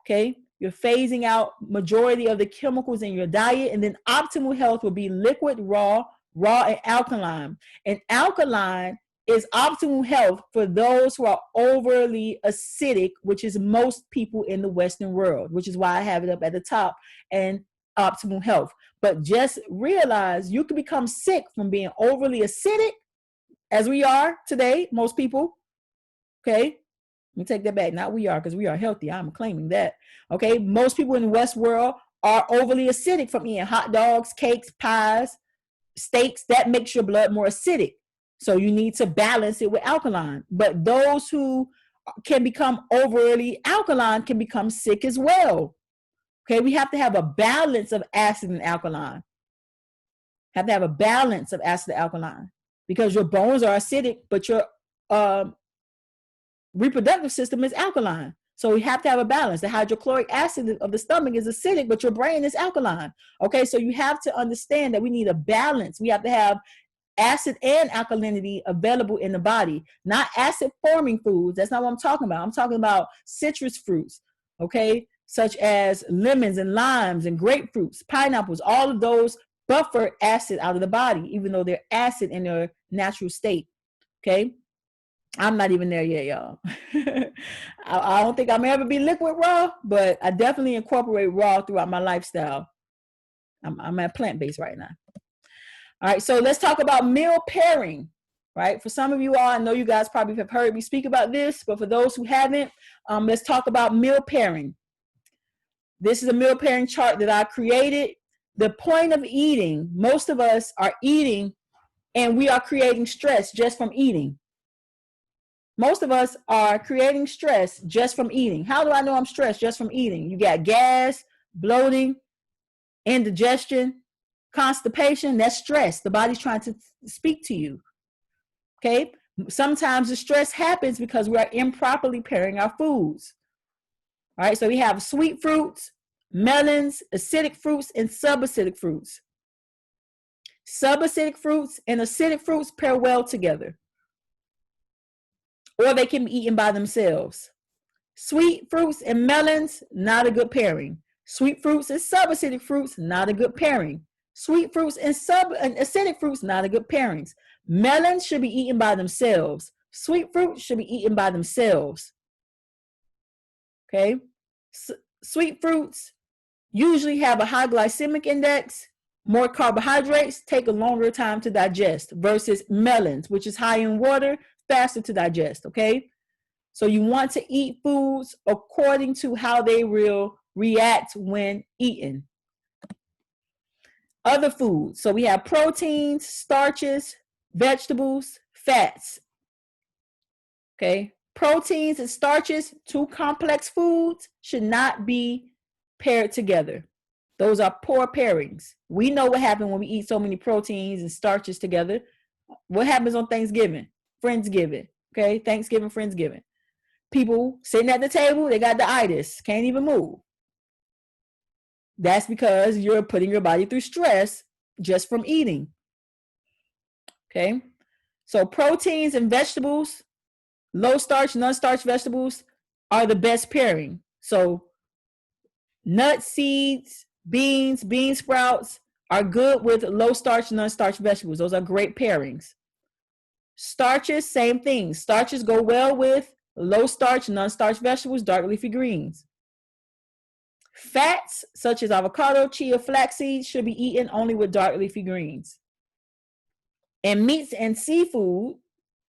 Okay. You're phasing out majority of the chemicals in your diet. And then optimal health will be liquid, raw, and alkaline. And alkaline is optimal health for those who are overly acidic, which is most people in the Western world, which is why I have it up at the top, and optimal health. But just realize you can become sick from being overly acidic, as we are today, most people. Okay. Let me take that back. Not we are, because we are healthy. I'm claiming that. Okay. Most people in the West world are overly acidic from eating hot dogs, cakes, pies, steaks. That makes your blood more acidic. So you need to balance it with alkaline. But those who can become overly alkaline can become sick as well. Okay, we have to have a balance of acid and alkaline. Have to have a balance of acid and alkaline, because your bones are acidic, but your reproductive system is alkaline. So we have to have a balance. The hydrochloric acid of the stomach is acidic, but your brain is alkaline. Okay, so you have to understand that we need a balance. We have to have acid and alkalinity available in the body, not acid forming foods. That's not what I'm talking about. I'm talking about citrus fruits, okay, such as lemons and limes and grapefruits, pineapples. All of those buffer acid out of the body, even though they're acid in their natural state. Okay, I'm not even there yet, y'all. I don't think I'm ever be liquid raw, but I definitely incorporate raw throughout my lifestyle. I'm at plant-based right now. All right, so let's talk about meal pairing, right? For some of you all, I know you guys probably have heard me speak about this, but for those who haven't, let's talk about meal pairing. This is a meal pairing chart that I created. The point of eating, most of us are eating and we are creating stress just from eating. Most of us are creating stress just from eating. How do I know I'm stressed just from eating? You got gas, bloating, indigestion, constipation. That's stress. The body's trying to speak to you. Okay. Sometimes the stress happens because we are improperly pairing our foods. All right. So we have sweet fruits, melons, acidic fruits, and subacidic fruits. Subacidic fruits and acidic fruits pair well together, or they can be eaten by themselves. Sweet fruits and melons, not a good pairing. Sweet fruits and subacidic fruits, not a good pairing. Sweet fruits and acidic fruits, not a good pairings. Melons should be eaten by themselves. Sweet fruits should be eaten by themselves. Okay? Sweet fruits usually have a high glycemic index, more carbohydrates, take a longer time to digest, versus melons, which is high in water, faster to digest. Okay? So you want to eat foods according to how they will react when eaten. Other foods. So we have proteins, starches, vegetables, fats. Okay. Proteins and starches, two complex foods, should not be paired together. Those are poor pairings. We know what happens when we eat so many proteins and starches together. What happens on Thanksgiving? Friendsgiving. Okay. Thanksgiving, Friendsgiving. People sitting at the table, they got the itis, can't even move. That's because you're putting your body through stress just from eating. Okay. So proteins and vegetables, low starch, non-starch vegetables are the best pairing. So nuts, seeds, beans, bean sprouts are good with low starch, non-starch vegetables. Those are great pairings. Starches, same thing. Starches go well with low starch, non-starch vegetables, dark leafy greens. Fats such as avocado, chia, flaxseed should be eaten only with dark leafy greens. And meats and seafood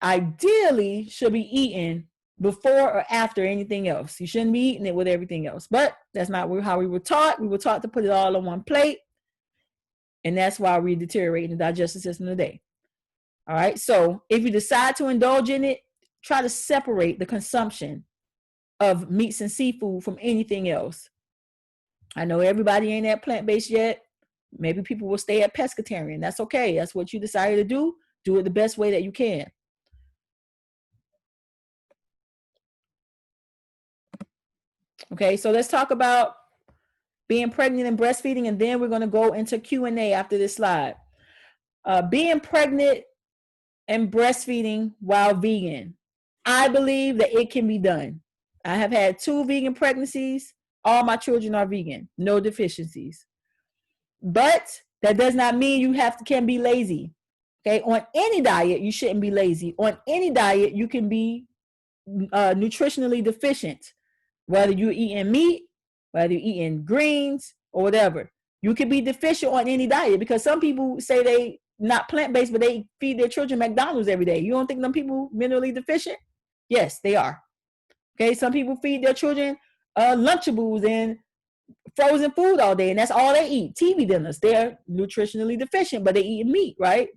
ideally should be eaten before or after anything else. You shouldn't be eating it with everything else. But that's not how we were taught. We were taught to put it all on one plate. And that's why we deteriorate in the digestive system today. All right. So if you decide to indulge in it, try to separate the consumption of meats and seafood from anything else. I know everybody ain't at plant-based yet. Maybe people will stay at pescatarian. That's okay. That's what you decided to do. Do it the best way that you can. Okay, so let's talk about being pregnant and breastfeeding, and then we're going to go into Q&A after this slide. Being pregnant and breastfeeding while vegan. I believe that it can be done. I have had 2 vegan pregnancies. All my children are vegan, no deficiencies. But that does not mean you can be lazy. Okay, on any diet, you shouldn't be lazy. On any diet, you can be nutritionally deficient, whether you're eating meat, whether you're eating greens, or whatever. You can be deficient on any diet, because some people say they not plant-based, but they feed their children McDonald's every day. You don't think them people minerally deficient? Yes, they are. Okay, some people feed their children Lunchables and frozen food all day, and that's all they eat. TV dinners. They're nutritionally deficient, but they eat meat, right?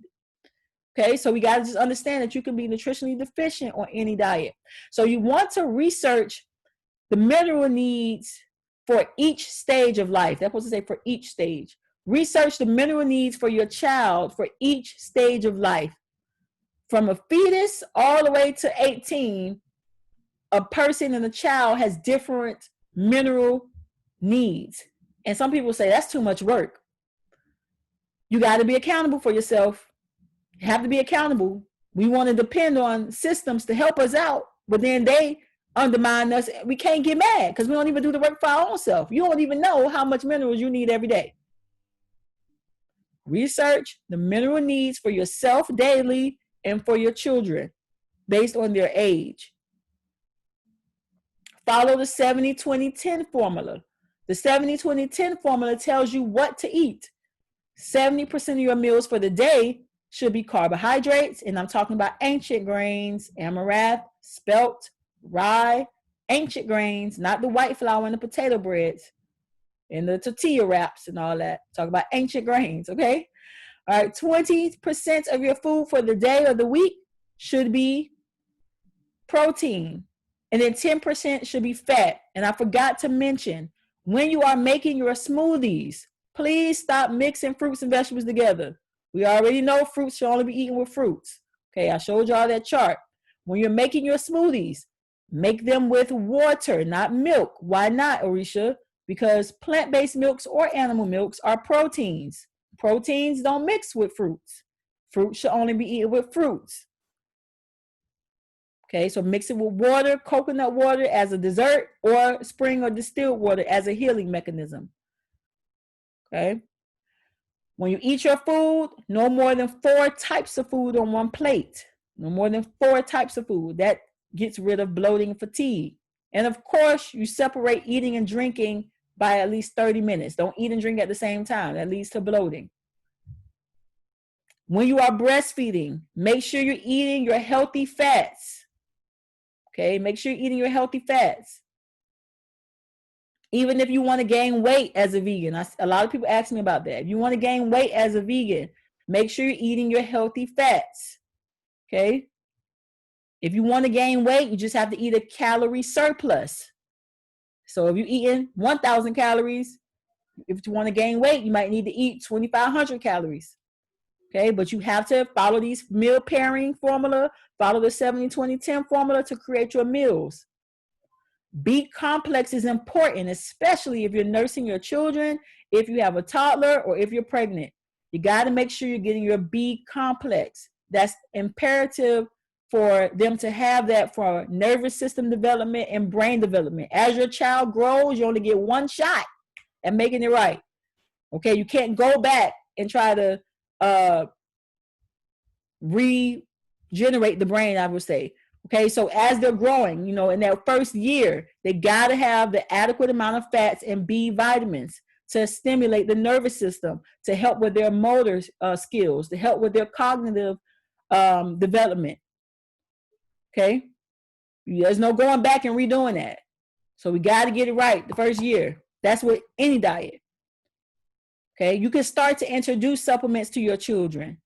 Okay, so we got to just understand that you can be nutritionally deficient on any diet. So you want to research the mineral needs for each stage of life. That's supposed to say for each stage. Research the mineral needs for your child for each stage of life. From a fetus all the way to 18, a person and a child has different mineral needs. And some people say that's too much work. You got to be accountable for yourself. You have to be accountable. We want to depend on systems to help us out, but then they undermine us. We can't get mad because we don't even do the work for our own self. You don't even know how much minerals you need every day. Research the mineral needs for yourself daily and for your children based on their age. Follow the 70-20-10 formula. The 70-20-10 formula tells you what to eat. 70% of your meals for the day should be carbohydrates, and I'm talking about ancient grains, amaranth, spelt, rye, ancient grains, not the white flour and the potato breads and the tortilla wraps and all that. Talk about ancient grains, okay? All right, 20% of your food for the day or the week should be protein, and then 10% should be fat. And I forgot to mention, when you are making your smoothies, please stop mixing fruits and vegetables together. We already know fruits should only be eaten with fruits. Okay, I showed y'all that chart. When you're making your smoothies, make them with water, not milk. Why not, Orisha? Because plant-based milks or animal milks are proteins. Proteins don't mix with fruits. Fruits should only be eaten with fruits. Okay, so mix it with water, coconut water as a dessert, or spring or distilled water as a healing mechanism. Okay. When you eat your food, no more than 4 types of food on one plate. No more than 4 types of food. That gets rid of bloating and fatigue. And of course, you separate eating and drinking by at least 30 minutes. Don't eat and drink at the same time. That leads to bloating. When you are breastfeeding, make sure you're eating your healthy fats. Okay, make sure you're eating your healthy fats. Even if you want to gain weight as a vegan, a lot of people ask me about that. If you want to gain weight as a vegan, make sure you're eating your healthy fats. Okay. If you want to gain weight, you just have to eat a calorie surplus. So if you're eating 1,000 calories, if you want to gain weight, you might need to eat 2,500 calories. Okay, but you have to follow these meal pairing formula, follow the 70-20-10 formula to create your meals. B complex is important, especially if you're nursing your children, if you have a toddler, or if you're pregnant. You got to make sure you're getting your B complex. That's imperative for them to have that for nervous system development and brain development. As your child grows, you only get 1 shot at making it right. Okay, you can't go back and try to regenerate the brain, I would say. Okay, so as they're growing, you know, in that first year, they got to have the adequate amount of fats and B vitamins to stimulate the nervous system, to help with their motor skills, to help with their cognitive development. Okay, there's no going back and redoing that. So we got to get it right the first year. That's with any diet. Okay, you can start to introduce supplements to your children.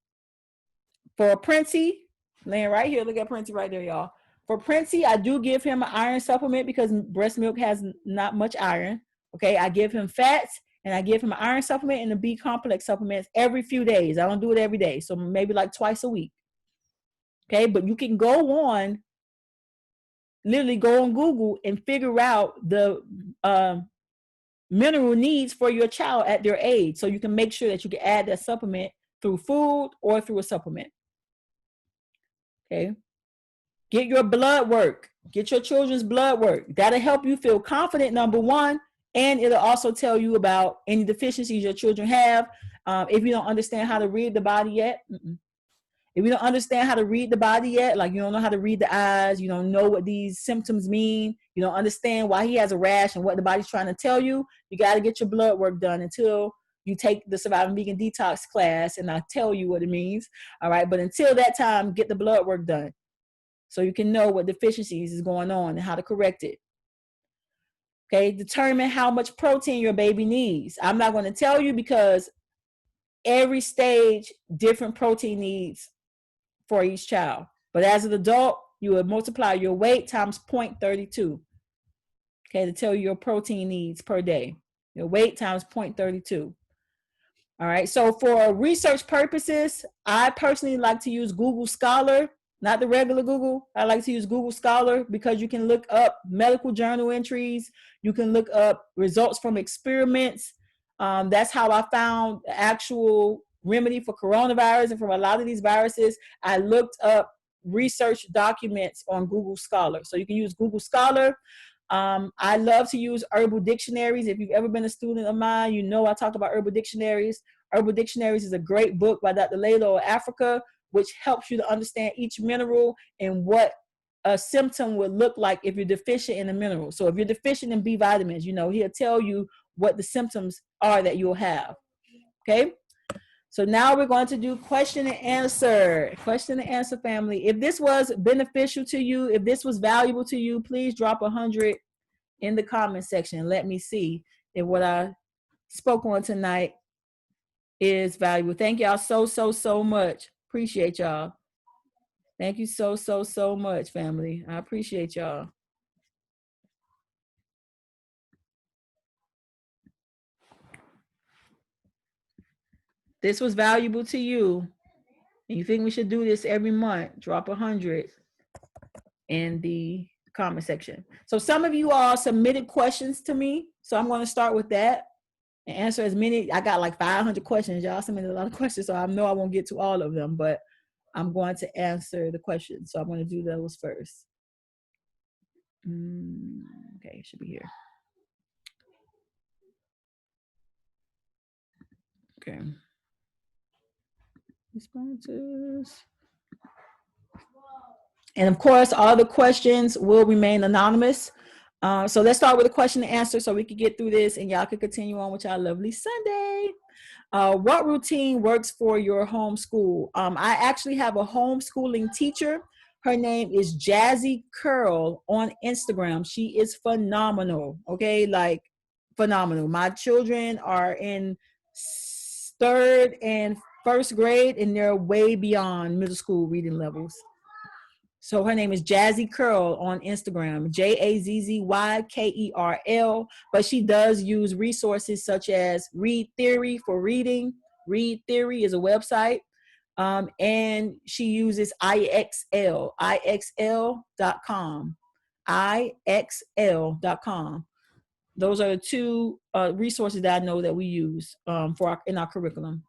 For Princey, laying right here, look at Princey right there, y'all. For Princey, I do give him an iron supplement because breast milk has not much iron. Okay, I give him fats and I give him an iron supplement and a B complex supplements every few days. I don't do it every day, so maybe like twice a week. Okay, but you can go on, literally go on Google and figure out the mineral needs for your child at their age, so you can make sure that you can add that supplement through food or through a supplement. Okay, get your blood work. Get your children's blood work. That'll help you feel confident, number one, and it'll also tell you about any deficiencies your children have. If you don't understand how to read the body yet, if you don't understand how to read the body yet, like you don't know how to read the eyes, you don't know what these symptoms mean, you don't understand why he has a rash and what the body's trying to tell you, you got to get your blood work done until you take the Surviving Vegan Detox class and I'll tell you what it means. All right. But until that time, get the blood work done so you can know what deficiencies is going on and how to correct it. Okay. Determine how much protein your baby needs. I'm not going to tell you because every stage, different protein needs for each child. But as an adult, you would multiply your weight times 0.32. okay, to tell you your protein needs per day. Your weight times 0.32. All right, so for research purposes, I personally like to use Google Scholar, not the regular Google. I like to use Google Scholar because you can look up medical journal entries. You can look up results from experiments. That's how I found the actual remedy for coronavirus and from a lot of these viruses. I looked up research documents on Google Scholar. So you can use Google Scholar. I love to use herbal dictionaries. If you've ever been a student of mine, you know I talk about herbal dictionaries. Herbal dictionaries is a great book by Dr. Layla of Africa, which helps you to understand each mineral and what a symptom would look like if you're deficient in a mineral. So if you're deficient in B vitamins, you know, he'll tell you what the symptoms are that you'll have. Okay. So now we're going to do question and answer. Question and answer, family. If this was beneficial to you, if this was valuable to you, please drop 100 in the comment section. Let me see if what I spoke on tonight is valuable. Thank y'all so much. Appreciate y'all. Thank you so much, family. I appreciate y'all. This was valuable to you, and you think we should do this every month, drop 100 in the comment section. So some of you all submitted questions to me, so I'm going to start with that and answer as many. I got like 500 questions. Y'all submitted a lot of questions, so I know I won't get to all of them, but I'm going to answer the questions. So I'm going to do those first. Okay, it should be here. Okay. Responses. And of course, all the questions will remain anonymous. So let's start with a question and answer so we can get through this and y'all can continue on with y'all lovely Sunday. What routine works for your homeschool? I actually have a homeschooling teacher. Her name is Jazzy Curl on Instagram. She is phenomenal. Okay, like phenomenal. My children are in 3rd and 1st grade and they're way beyond middle school reading levels. So her name is Jazzy Curl on Instagram, JAZZYKERL, but she does use resources such as Read Theory for reading. Read Theory is a website. And she uses IXL.com. IXL.com. Those are the two resources that I know that we use in our curriculum.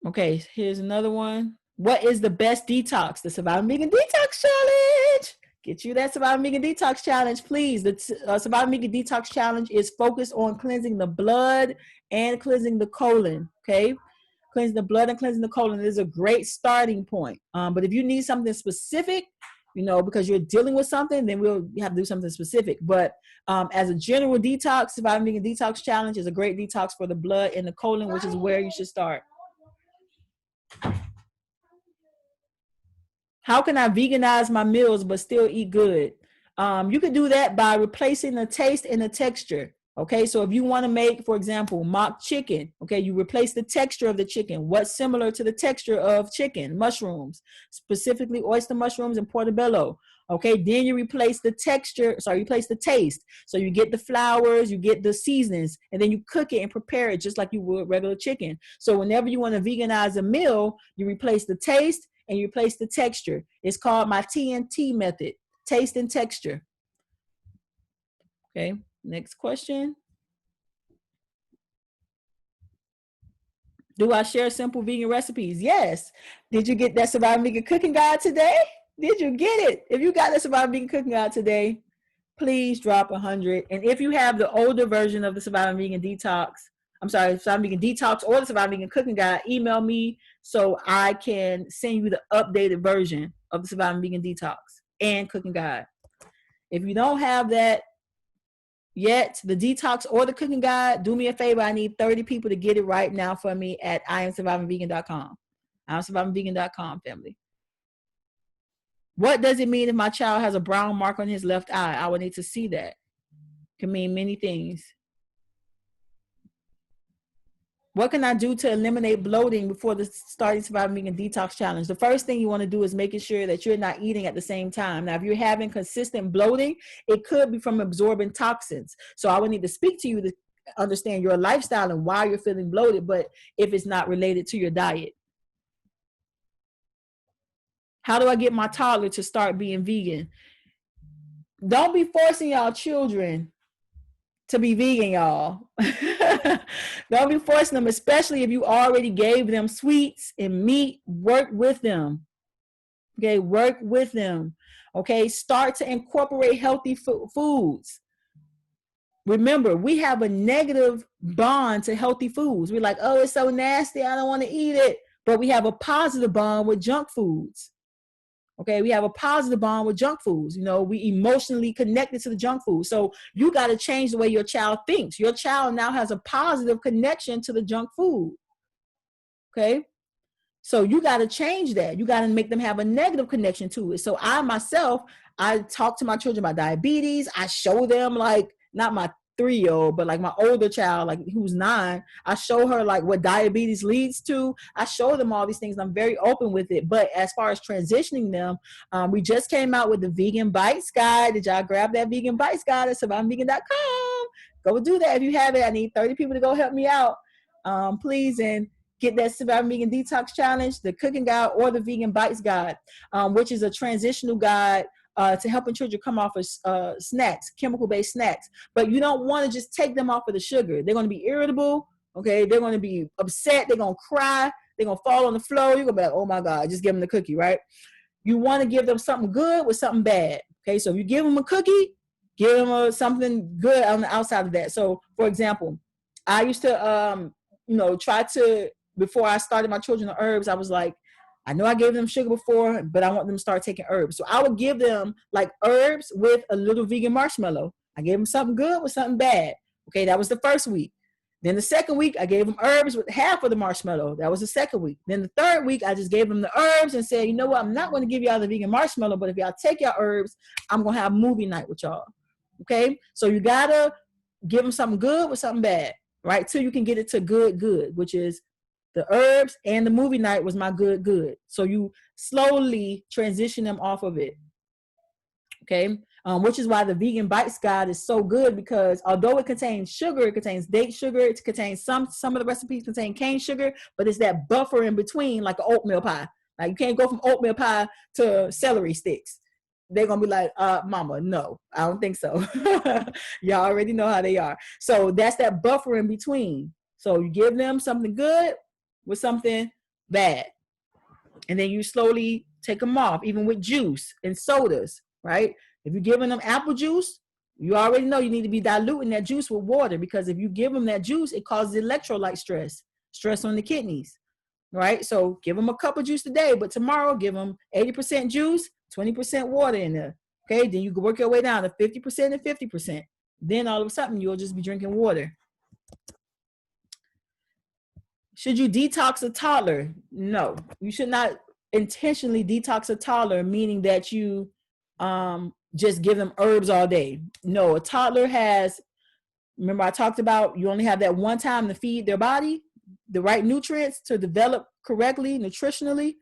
Okay, here's another one. What is the best detox? The Surviving Vegan Detox Challenge. Get you that Surviving Vegan Detox Challenge, please. The Surviving Vegan Detox Challenge is focused on cleansing the blood and cleansing the colon, okay? Cleansing the blood and cleansing the colon is a great starting point. But if you need something specific, you know, because you're dealing with something, then we'll have to do something specific. But as a general detox, Surviving Vegan Detox Challenge is a great detox for the blood and the colon, which is where you should start. How can I veganize my meals but still eat good? You can do that by replacing the taste and the texture. Okay, so if you want to make, for example, mock chicken, okay, you replace the texture of the chicken. What's similar to the texture of chicken? Mushrooms, specifically oyster mushrooms and portobello. Okay, then you replace the texture, replace the taste. So you get the flours, you get the seasonings, and then you cook it and prepare it just like you would regular chicken. So whenever you want to veganize a meal, you replace the taste and you replace the texture. It's called my TNT method, taste and texture. Okay, next question. Do I share simple vegan recipes? Yes. Did you get that Surviving Vegan Cooking Guide today? Did you get it? If you got the Surviving Vegan Cooking Guide today, please drop 100. And if you have the older version of the Surviving Vegan Detox, Surviving Vegan Detox or the Surviving Vegan Cooking Guide, email me so I can send you the updated version of the Surviving Vegan Detox and Cooking Guide. If you don't have that yet, the detox or the cooking guide, do me a favor. I need 30 people to get it right now for me at IAmSurvivingVegan.com. IAmSurvivingVegan.com, family. What does it mean if my child has a brown mark on his left eye? I would need to see that. It can mean many things. What can I do to eliminate bloating before the starting Surviving Vegan Detox Challenge? The first thing you want to do is making sure that you're not eating at the same time. Now, if you're having consistent bloating, it could be from absorbing toxins. So I would need to speak to you to understand your lifestyle and why you're feeling bloated, but if it's not related to your diet. How do I get my toddler to start being vegan? Don't be forcing y'all children to be vegan, y'all. Don't be forcing them, especially if you already gave them sweets and meat. Work with them. Okay, work with them. Okay, start to incorporate healthy foods. Remember, we have a negative bond to healthy foods. We're like, oh, it's so nasty, I don't want to eat it. But we have a positive bond with junk foods. Okay, we have a positive bond with junk foods. You know, we emotionally connected to the junk food. So you got to change the way your child thinks. Your child now has a positive connection to the junk food. Okay, so you got to change that. You got to make them have a negative connection to it. So I myself, I talk to my children about diabetes. I show them, like, not my 3-year-old, but like my older child, like who's 9, I show her like what diabetes leads to. I show them all these things. I'm very open with it. But as far as transitioning them, we just came out with the Vegan Bites Guide. Did y'all grab that Vegan Bites Guide at survivingvegan.com? Go do that if you have it. I need 30 people to go help me out, please, and get that Surviving Vegan Detox Challenge, the cooking guide, or the Vegan Bites Guide, which is a transitional guide to helping children come off of snacks, chemical-based snacks. But you don't want to just take them off of the sugar. They're going to be irritable, okay? They're going to be upset. They're going to cry. They're going to fall on the floor. You're going to be like, oh, my God, just give them the cookie, right? You want to give them something good with something bad, okay? So if you give them a cookie, give them something good on the outside of that. So, for example, I used to, try to, before I started my children on herbs, I was like, I know I gave them sugar before, but I want them to start taking herbs. So I would give them like herbs with a little vegan marshmallow. I gave them something good with something bad. Okay, that was the first week. Then the second week, I gave them herbs with half of the marshmallow. That was the second week. Then the third week, I just gave them the herbs and said, you know what, I'm not going to give y'all the vegan marshmallow, but if y'all take y'all herbs, I'm going to have movie night with y'all. Okay, so you got to give them something good with something bad, right? Till you can get it to good, which is the herbs and the movie night was my good. So you slowly transition them off of it. Okay. Which is why the Vegan Bites Guide is so good, because although it contains sugar, it contains date sugar, it contains some of the recipes contain cane sugar, but it's that buffer in between, like an oatmeal pie. Like you can't go from oatmeal pie to celery sticks. They're going to be like, mama, no, I don't think so. Y'all already know how they are. So that's that buffer in between. So you give them something good with something bad. And then you slowly take them off, even with juice and sodas, right? If you're giving them apple juice, you already know you need to be diluting that juice with water, because if you give them that juice, it causes electrolyte stress on the kidneys, right? So give them a cup of juice today, but tomorrow give them 80% juice, 20% water in there, okay? Then you can work your way down to 50% and 50%. Then all of a sudden, you'll just be drinking water. Should you detox a toddler? No, you should not intentionally detox a toddler, meaning that you just give them herbs all day. No, a toddler has, remember I talked about, you only have that one time to feed their body the right nutrients to develop correctly, nutritionally.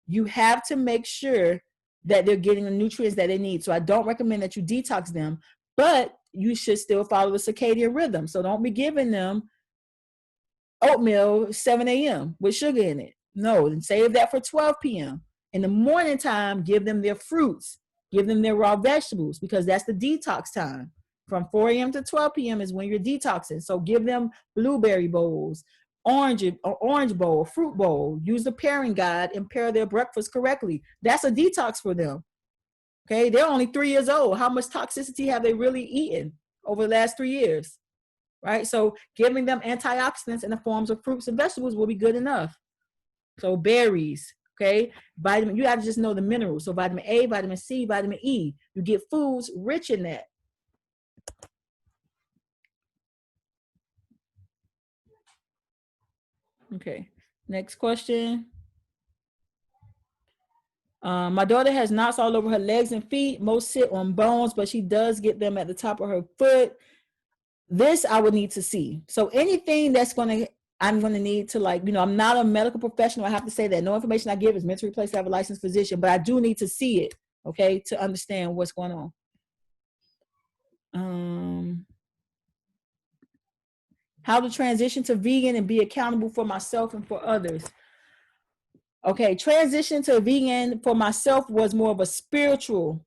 You have to make sure that they're getting the nutrients that they need. So I don't recommend that you detox them, but you should still follow the circadian rhythm. So don't be giving them oatmeal 7 a.m. with sugar in it. No, and save that for 12 p.m. In the morning time, give them their fruits, give them their raw vegetables, because that's the detox time. From 4 a.m. to 12 p.m. is when you're detoxing. So give them blueberry bowls, orange bowl, fruit bowl. Use the pairing guide and pair their breakfast correctly. That's a detox for them. Okay, they're only 3 years old. How much toxicity have they really eaten over the last 3 years? Right? So giving them antioxidants in the forms of fruits and vegetables will be good enough. So berries, okay? Vitamin, you got to just know the minerals. So vitamin A, vitamin C, vitamin E. You get foods rich in that. Okay, next question. My daughter has knots all over her legs and feet. Most sit on bones, but she does get them at the top of her foot. This I would need to see. So anything that's going to I'm going to need to, like, I'm not a medical professional. I have to say that no information I give is meant to replace that of a licensed physician, but I do need to see it, okay, to understand what's going on. How to transition to vegan and be accountable for myself and for others. Okay, transition to vegan for myself was more of a spiritual